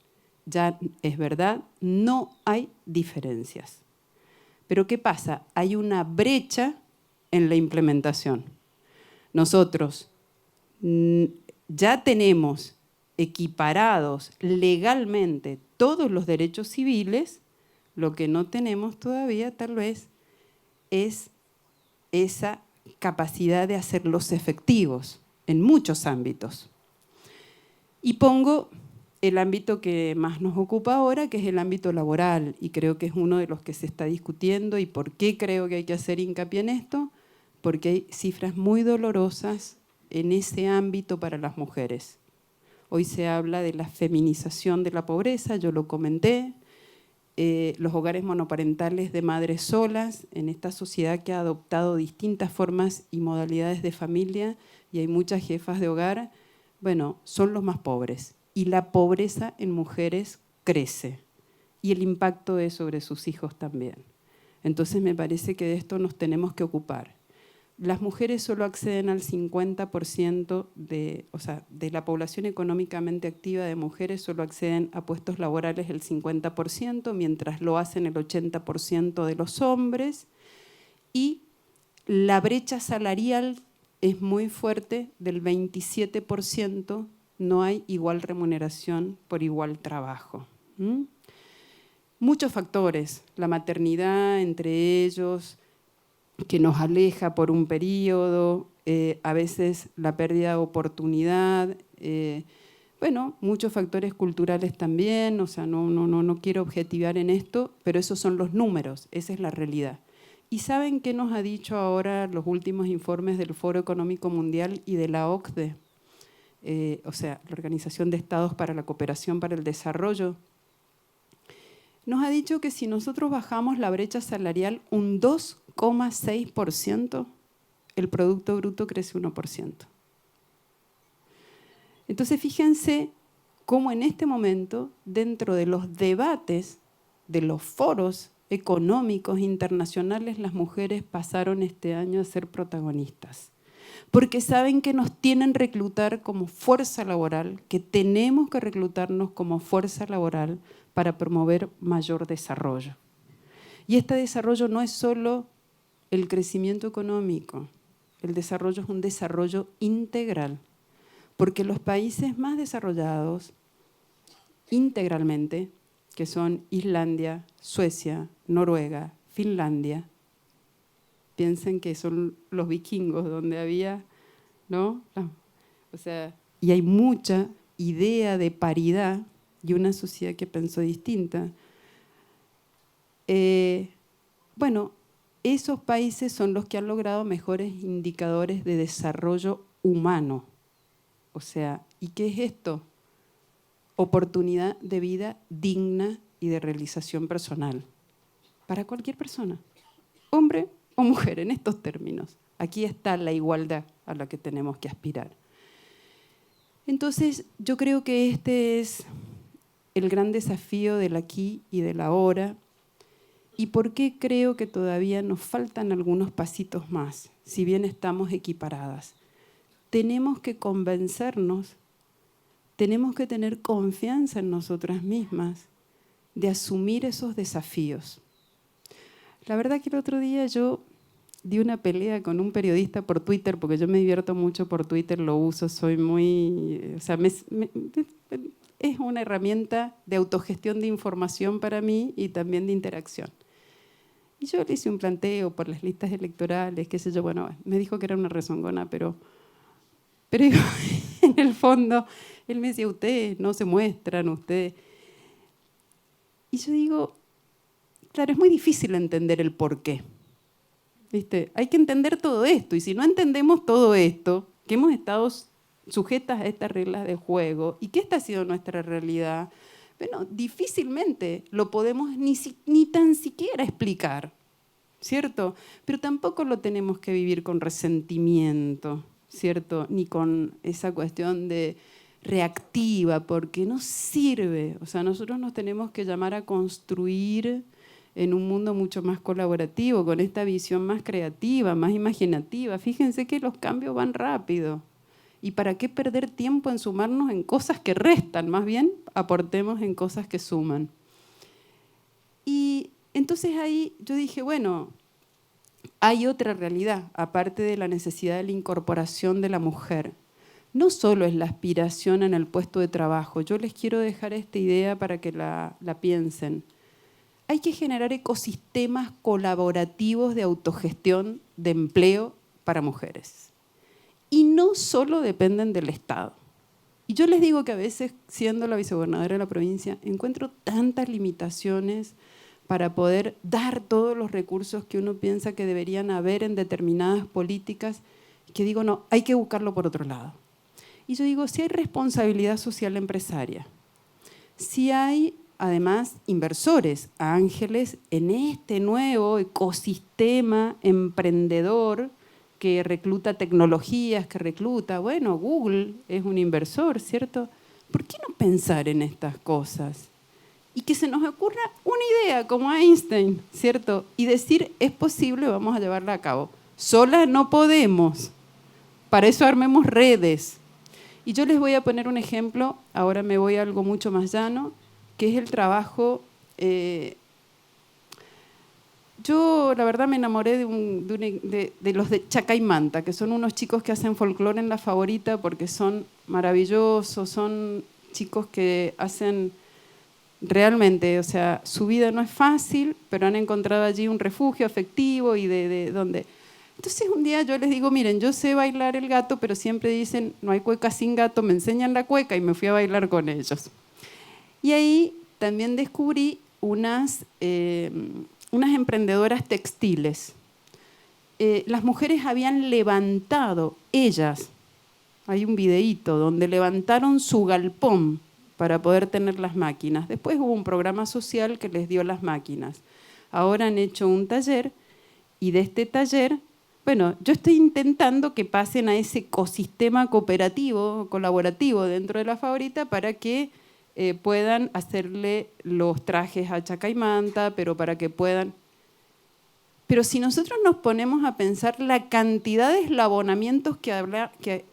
S5: Ya es verdad, no hay diferencias. Pero ¿qué pasa? Hay una brecha en la implementación. Nosotros ya tenemos equiparados legalmente todos los derechos civiles, lo que no tenemos todavía tal vez es esa capacidad de hacerlos efectivos en muchos ámbitos. Y pongo el ámbito que más nos ocupa ahora, que es el ámbito laboral, y creo que es uno de los que se está discutiendo. ¿Y por qué creo que hay que hacer hincapié en esto? Porque hay cifras muy dolorosas en ese ámbito para las mujeres. Hoy se habla de la feminización de la pobreza, yo lo comenté, los hogares monoparentales de madres solas, en esta sociedad que ha adoptado distintas formas y modalidades de familia, y hay muchas jefas de hogar, bueno, son los más pobres. Y la pobreza en mujeres crece, y el impacto es sobre sus hijos también. Entonces me parece que de esto nos tenemos que ocupar. Las mujeres solo acceden al 50% de la población económicamente activa de mujeres, solo acceden a puestos laborales el 50%, mientras lo hacen el 80% de los hombres. Y la brecha salarial es muy fuerte, del 27%, no hay igual remuneración por igual trabajo. Muchos factores, la maternidad entre ellos, que nos aleja por un periodo, a veces la pérdida de oportunidad, bueno, muchos factores culturales también, o sea, no quiero objetivar en esto, pero esos son los números, esa es la realidad. ¿Y saben qué nos ha dicho ahora los últimos informes del Foro Económico Mundial y de la OCDE? O sea, la Organización de Estados para la Cooperación para el Desarrollo. Nos ha dicho que si nosotros bajamos la brecha salarial un 2,6%, el Producto Bruto crece 1%. Entonces, fíjense cómo en este momento, dentro de los debates, de los foros económicos internacionales, las mujeres pasaron este año a ser protagonistas. Porque saben que nos tienen que reclutar como fuerza laboral, que tenemos que reclutarnos como fuerza laboral para promover mayor desarrollo. Y este desarrollo no es solo el crecimiento económico, el desarrollo es un desarrollo integral, porque los países más desarrollados integralmente, que son Islandia, Suecia, Noruega, Finlandia, piensen que son los vikingos donde había, ¿no? O sea, y hay mucha idea de paridad y una sociedad que pensó distinta. Bueno, esos países son los que han logrado mejores indicadores de desarrollo humano. O sea, ¿y qué es esto? Oportunidad de vida digna y de realización personal. Para cualquier persona, hombre o mujer, en estos términos. Aquí está la igualdad a la que tenemos que aspirar. Entonces, yo creo que este es el gran desafío del aquí y del ahora. ¿Y por qué creo que todavía nos faltan algunos pasitos más, si bien estamos equiparadas? Tenemos que convencernos, tenemos que tener confianza en nosotras mismas de asumir esos desafíos. La verdad que el otro día yo di una pelea con un periodista por Twitter, porque yo me divierto mucho por Twitter, lo uso, soy muy... O sea, es una herramienta de autogestión de información para mí y también de interacción. Y yo le hice un planteo por las listas electorales, qué sé yo, bueno, me dijo que era una rezongona, pero digo, el fondo, él me decía, ustedes no se muestran, ustedes... Y yo digo, claro, es muy difícil entender el por qué. ¿Viste? Hay que entender todo esto, y si no entendemos todo esto, que hemos estado sujetas a estas reglas de juego, y que esta ha sido nuestra realidad, bueno, difícilmente lo podemos ni tan siquiera explicar, ¿cierto? Pero tampoco lo tenemos que vivir con resentimiento, ¿cierto? Ni con esa cuestión de reactiva, porque no sirve. O sea, nosotros nos tenemos que llamar a construir en un mundo mucho más colaborativo, con esta visión más creativa, más imaginativa. Fíjense que los cambios van rápido. ¿Y para qué perder tiempo en sumarnos en cosas que restan? Más bien, aportemos en cosas que suman. Y entonces ahí yo dije, bueno, hay otra realidad, aparte de la necesidad de la incorporación de la mujer. No solo es la aspiración en el puesto de trabajo. Yo les quiero dejar esta idea para que la piensen. Hay que generar ecosistemas colaborativos de autogestión de empleo para mujeres. Y no solo dependen del Estado. Y yo les digo que a veces, siendo la vicegobernadora de la provincia, encuentro tantas limitaciones para poder dar todos los recursos que uno piensa que deberían haber en determinadas políticas, que digo, no, hay que buscarlo por otro lado. Y yo digo, si hay responsabilidad social empresaria, si hay además inversores, ángeles, en este nuevo ecosistema emprendedor que recluta tecnologías, que recluta, bueno, Google es un inversor, ¿cierto? ¿Por qué no pensar en estas cosas? Y que se nos ocurra una idea como Einstein, ¿cierto? Y decir, es posible, vamos a llevarla a cabo. Solas no podemos, para eso armemos redes. Y yo les voy a poner un ejemplo, ahora me voy a algo mucho más llano, que es el trabajo... Yo, la verdad, me enamoré de los de Chacaimanta, que son unos chicos que hacen folclore en La Favorita porque son maravillosos, son chicos que hacen realmente, o sea, su vida no es fácil, pero han encontrado allí un refugio afectivo y de donde... Entonces un día yo les digo, miren, yo sé bailar el gato, pero siempre dicen, no hay cueca sin gato, me enseñan la cueca y me fui a bailar con ellos. Y ahí también descubrí unas emprendedoras textiles. Las mujeres habían levantado, ellas, hay un videíto donde levantaron su galpón para poder tener las máquinas. Después hubo un programa social que les dio las máquinas. Ahora han hecho un taller y de este taller, bueno, yo estoy intentando que pasen a ese ecosistema cooperativo, colaborativo dentro de La Favorita para que puedan hacerle los trajes a Chacaimanta, pero para que puedan... Pero si nosotros nos ponemos a pensar la cantidad de eslabonamientos que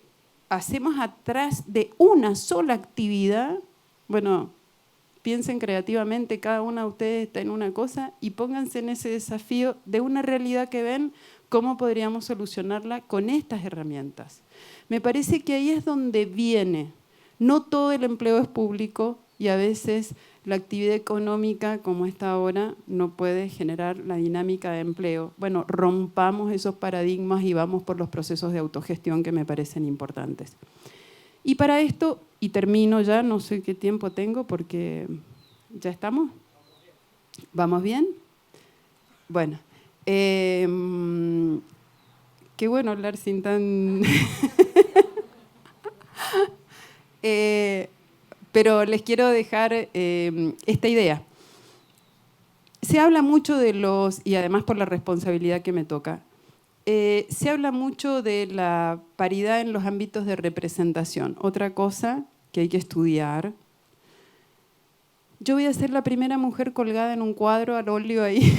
S5: hacemos atrás de una sola actividad, bueno, piensen creativamente, cada una de ustedes está en una cosa y pónganse en ese desafío de una realidad que ven, cómo podríamos solucionarla con estas herramientas. Me parece que ahí es donde viene. No todo el empleo es público y a veces la actividad económica como está ahora no puede generar la dinámica de empleo. Bueno, rompamos esos paradigmas y vamos por los procesos de autogestión que me parecen importantes. Y para esto, y termino ya, no sé qué tiempo tengo porque ya estamos. ¿Vamos bien? Bueno, qué bueno hablar sin tan... pero les quiero dejar esta idea. Se habla mucho de los, y además por la responsabilidad que me toca, se habla mucho de la paridad en los ámbitos de representación. Otra cosa que hay que estudiar. Yo voy a ser la primera mujer colgada en un cuadro al óleo ahí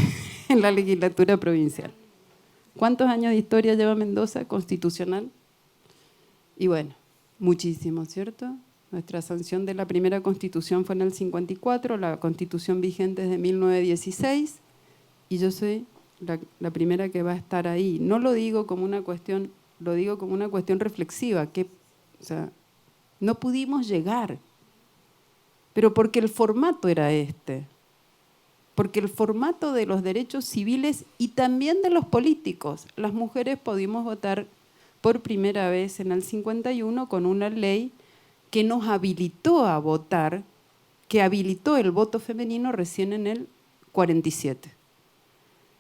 S5: en la legislatura provincial. ¿Cuántos años de historia lleva Mendoza constitucional? Y bueno, muchísimo, ¿cierto? Nuestra sanción de la primera constitución fue en el 54, la constitución vigente es de 1916 y yo soy la primera que va a estar ahí. No lo digo como una cuestión, lo digo como una cuestión reflexiva, que, o sea, no pudimos llegar, pero porque el formato era este, porque el formato de los derechos civiles y también de los políticos, las mujeres pudimos votar por primera vez en el 51 con una ley que nos habilitó a votar, que habilitó el voto femenino recién en el 47.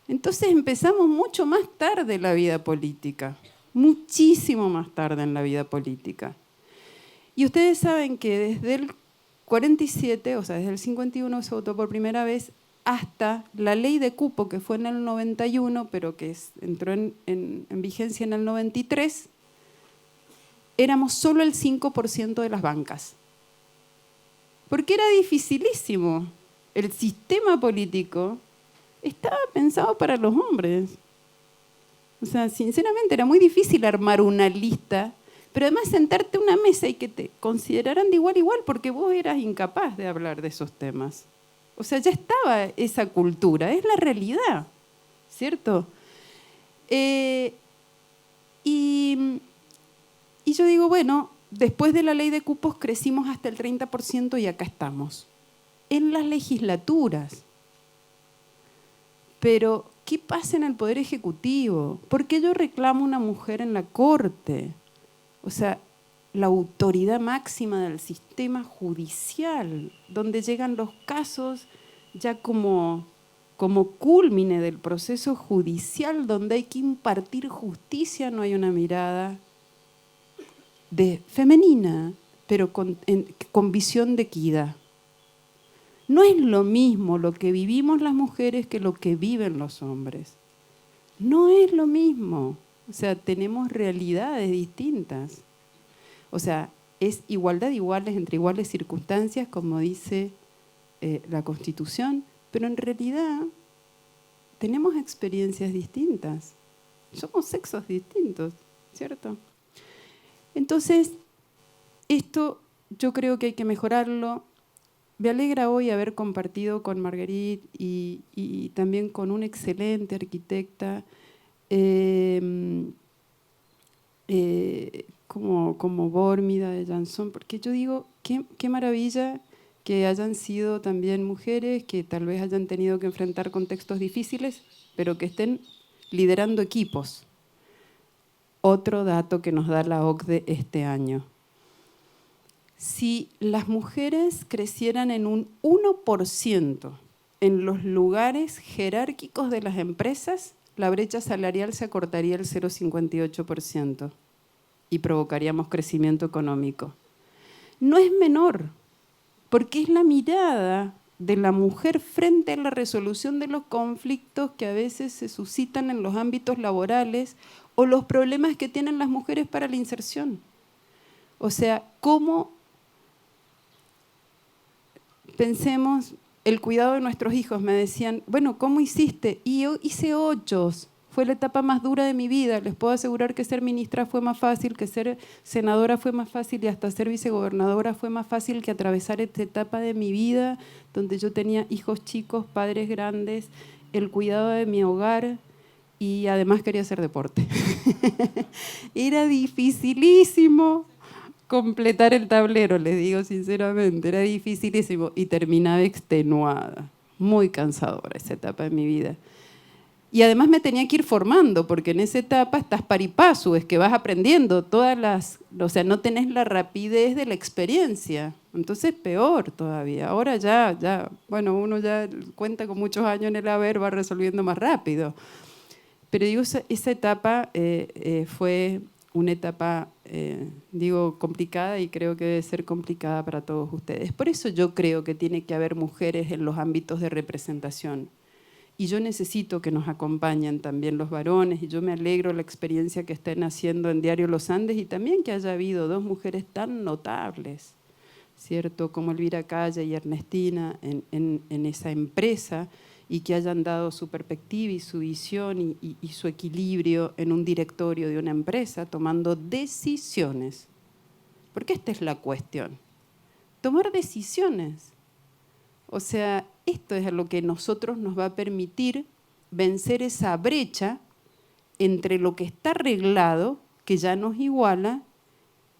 S5: Entonces empezamos mucho más tarde la vida política, muchísimo más tarde en la vida política. Y ustedes saben que desde el 47, o sea, desde el 51 se votó por primera vez, hasta la ley de cupo, que fue en el 91, pero que entró en vigencia en el 93, éramos solo el 5% de las bancas. Porque era dificilísimo. El sistema político estaba pensado para los hombres. O sea, sinceramente era muy difícil armar una lista, pero además sentarte a una mesa y que te consideraran de igual a igual, porque vos eras incapaz de hablar de esos temas. O sea, ya estaba esa cultura, es la realidad, ¿cierto? Y yo digo, bueno, después de la ley de cupos crecimos hasta el 30% y acá estamos. En las legislaturas. Pero, ¿qué pasa en el Poder Ejecutivo? ¿Por qué yo reclamo una mujer en la Corte? O sea, la autoridad máxima del sistema judicial, donde llegan los casos ya como cúlmine del proceso judicial, donde hay que impartir justicia, no hay una mirada femenina, pero con visión de equidad. No es lo mismo lo que vivimos las mujeres que lo que viven los hombres. No es lo mismo. O sea, tenemos realidades distintas. O sea, es igualdad de iguales entre iguales circunstancias, como dice la Constitución, pero en realidad tenemos experiencias distintas. Somos sexos distintos, ¿cierto? Entonces, esto yo creo que hay que mejorarlo. Me alegra hoy haber compartido con Marguerite y también con una excelente arquitecta como Bórmida de Jansson, porque yo digo, qué maravilla que hayan sido también mujeres, que tal vez hayan tenido que enfrentar contextos difíciles, pero que estén liderando equipos. Otro dato que nos da la OCDE este año. Si las mujeres crecieran en un 1% en los lugares jerárquicos de las empresas, la brecha salarial se acortaría el 0,58% y provocaríamos crecimiento económico. No es menor, porque es la mirada de la mujer frente a la resolución de los conflictos que a veces se suscitan en los ámbitos laborales o los problemas que tienen las mujeres para la inserción. O sea, cómo pensemos el cuidado de nuestros hijos. Me decían, bueno, ¿cómo hiciste? Y yo hice 8. Fue la etapa más dura de mi vida. Les puedo asegurar que ser ministra fue más fácil, que ser senadora fue más fácil y hasta ser vicegobernadora fue más fácil que atravesar esta etapa de mi vida donde yo tenía hijos chicos, padres grandes, el cuidado de mi hogar y además quería hacer deporte. Era dificilísimo completar el tablero, les digo sinceramente, era dificilísimo y terminaba extenuada, muy cansadora esa etapa de mi vida. Y además me tenía que ir formando, porque en esa etapa estás paripasu, es que vas aprendiendo o sea, no tenés la rapidez de la experiencia, entonces peor todavía. Ahora ya, bueno, uno ya cuenta con muchos años en el haber, va resolviendo más rápido. Pero digo, esa etapa fue una etapa, complicada y creo que debe ser complicada para todos ustedes. Por eso yo creo que tiene que haber mujeres en los ámbitos de representación. Y yo necesito que nos acompañen también los varones, y yo me alegro de la experiencia que estén haciendo en Diario Los Andes y también que haya habido 2 mujeres tan notables, ¿cierto? Como Elvira Calle y Ernestina en esa empresa, y que hayan dado su perspectiva y su visión y su equilibrio en un directorio de una empresa, tomando decisiones. Porque esta es la cuestión. Tomar decisiones. O sea, esto es lo que a nosotros nos va a permitir vencer esa brecha entre lo que está arreglado, que ya nos iguala,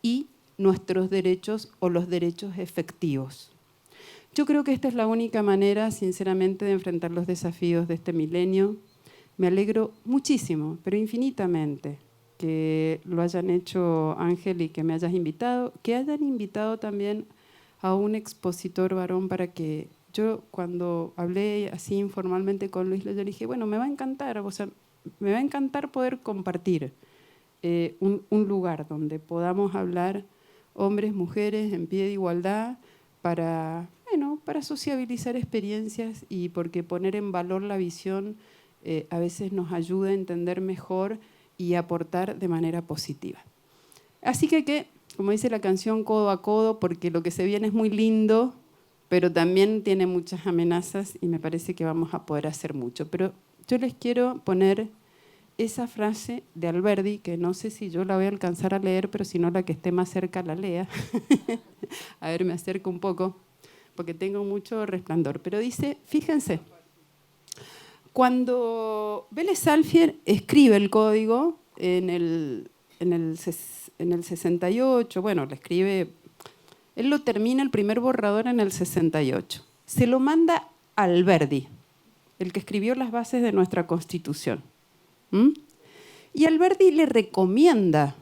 S5: y nuestros derechos o los derechos efectivos. Yo creo que esta es la única manera, sinceramente, de enfrentar los desafíos de este milenio. Me alegro muchísimo, pero infinitamente, que lo hayan hecho, Ángel, y que me hayas invitado, que hayan invitado también a un expositor varón para que yo, cuando hablé así informalmente con Luis, le dije, bueno, me va a encantar, o sea, me va a encantar poder compartir un lugar donde podamos hablar hombres, mujeres, en pie de igualdad, para, bueno, para sociabilizar experiencias y porque poner en valor la visión a veces nos ayuda a entender mejor y aportar de manera positiva. Así que, como dice la canción, codo a codo, porque lo que se viene es muy lindo, pero también tiene muchas amenazas y me parece que vamos a poder hacer mucho. Pero yo les quiero poner esa frase de Alberdi, que no sé si yo la voy a alcanzar a leer, pero si no, la que esté más cerca la lea. A ver, me acerco un poco, porque tengo mucho resplandor. Pero dice, fíjense, cuando Vélez Sarsfield escribe el código en el 68, bueno, lo escribe, él lo termina el primer borrador en el 68. Se lo manda a Alberdi, el que escribió las bases de nuestra Constitución. Y Alberdi le recomienda,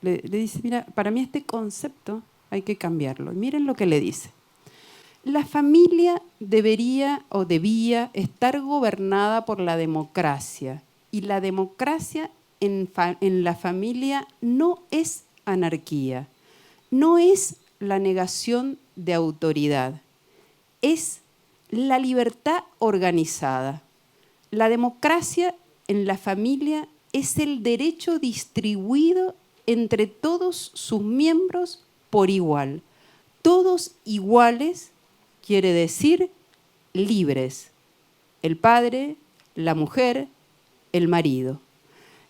S5: le dice, mira, para mí este concepto hay que cambiarlo. Y miren lo que le dice. La familia debería o debía estar gobernada por la democracia. Y la democracia en la familia no es anarquía, no es la negación de autoridad, es la libertad organizada. La democracia en la familia es el derecho distribuido entre todos sus miembros por igual. Todos iguales quiere decir libres. El padre, la mujer, el marido.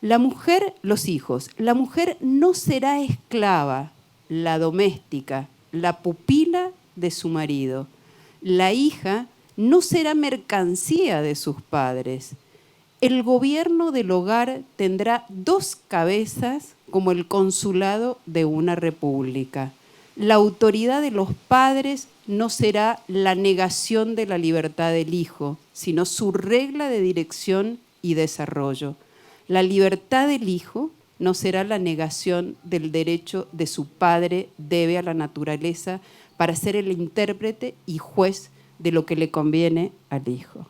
S5: La mujer, los hijos. La mujer no será esclava, la doméstica, la pupila de su marido. La hija no será mercancía de sus padres. El gobierno del hogar tendrá dos cabezas como el consulado de una república. La autoridad de los padres no será la negación de la libertad del hijo, sino su regla de dirección y desarrollo. La libertad del hijo no será la negación del derecho de su padre debe a la naturaleza para ser el intérprete y juez de lo que le conviene al hijo.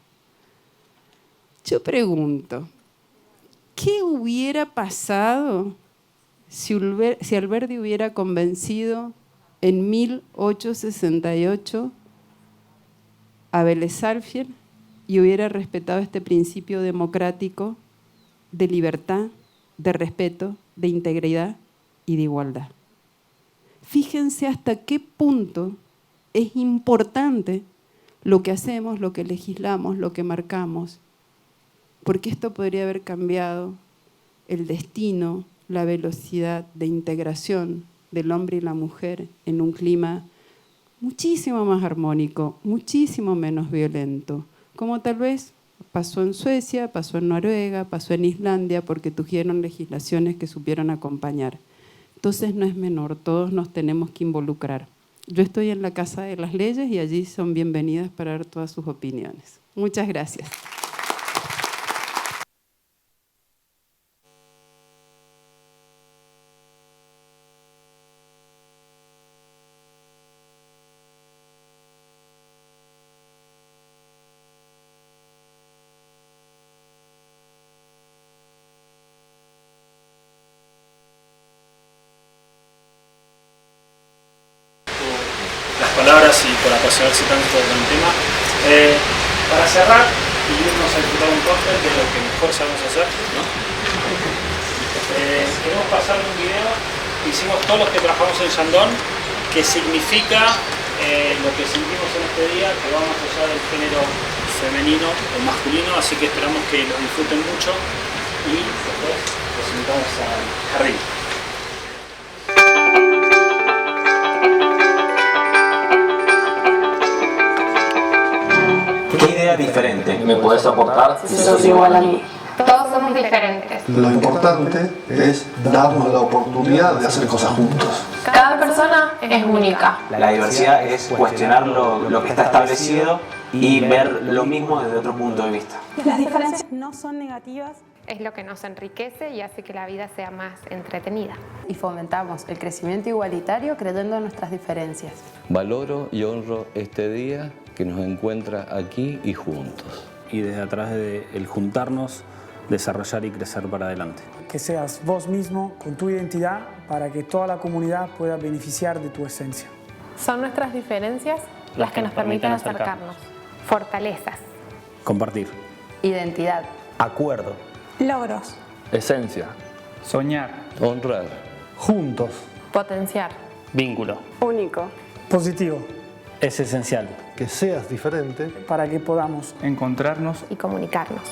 S5: Yo pregunto, ¿qué hubiera pasado si Alberdi hubiera convencido en 1868 a Vélez Sarsfield y hubiera respetado este principio democrático de libertad, de respeto, de integridad y de igualdad? Fíjense hasta qué punto es importante lo que hacemos, lo que legislamos, lo que marcamos, porque esto podría haber cambiado el destino, la velocidad de integración del hombre y la mujer en un clima muchísimo más armónico, muchísimo menos violento, como tal vez pasó en Suecia, pasó en Noruega, pasó en Islandia, porque tuvieron legislaciones que supieron acompañar. Entonces no es menor, todos nos tenemos que involucrar. Yo estoy en la Casa de las Leyes y allí son bienvenidas para dar todas sus opiniones. Muchas gracias.
S2: Palabras y por apasionarse tanto con el tema. Para cerrar y irnos a disfrutar un cóctel de lo que mejor sabemos hacer, ¿no? Queremos pasar un video que hicimos todos los que trabajamos en Shandong, que significa lo que sentimos en este día, que va más allá del género femenino o masculino, así que esperamos que lo disfruten mucho y después los invitamos al jardín.
S7: ¿Qué idea diferente me puedes aportar
S8: si sos igual a mí? Todos somos diferentes.
S9: Lo importante es darnos la oportunidad de hacer cosas juntos.
S8: Cada persona es única.
S7: La diversidad es cuestionar lo que está establecido y ver lo mismo desde otro punto de vista.
S10: Las diferencias no son negativas.
S8: es lo que nos enriquece y hace que la vida sea más entretenida.
S10: Y fomentamos el crecimiento igualitario creyendo en nuestras diferencias.
S11: Valoro y honro este día que nos encuentra aquí y juntos.
S12: Y desde atrás del juntarnos, desarrollar y crecer para adelante.
S13: Que seas vos mismo con tu identidad para que toda la comunidad pueda beneficiar de tu esencia.
S8: Son nuestras diferencias las que nos permiten acercarnos. Fortalezas.
S12: Compartir.
S10: Identidad.
S14: Acuerdo.
S8: Logros.
S11: Esencia.
S3: Soñar.
S11: Honrar.
S13: Juntos.
S8: Potenciar.
S12: Vínculo.
S10: Único.
S13: Positivo.
S12: Es esencial.
S9: Que seas diferente
S13: para que podamos
S3: Encontrarnos
S8: y comunicarnos.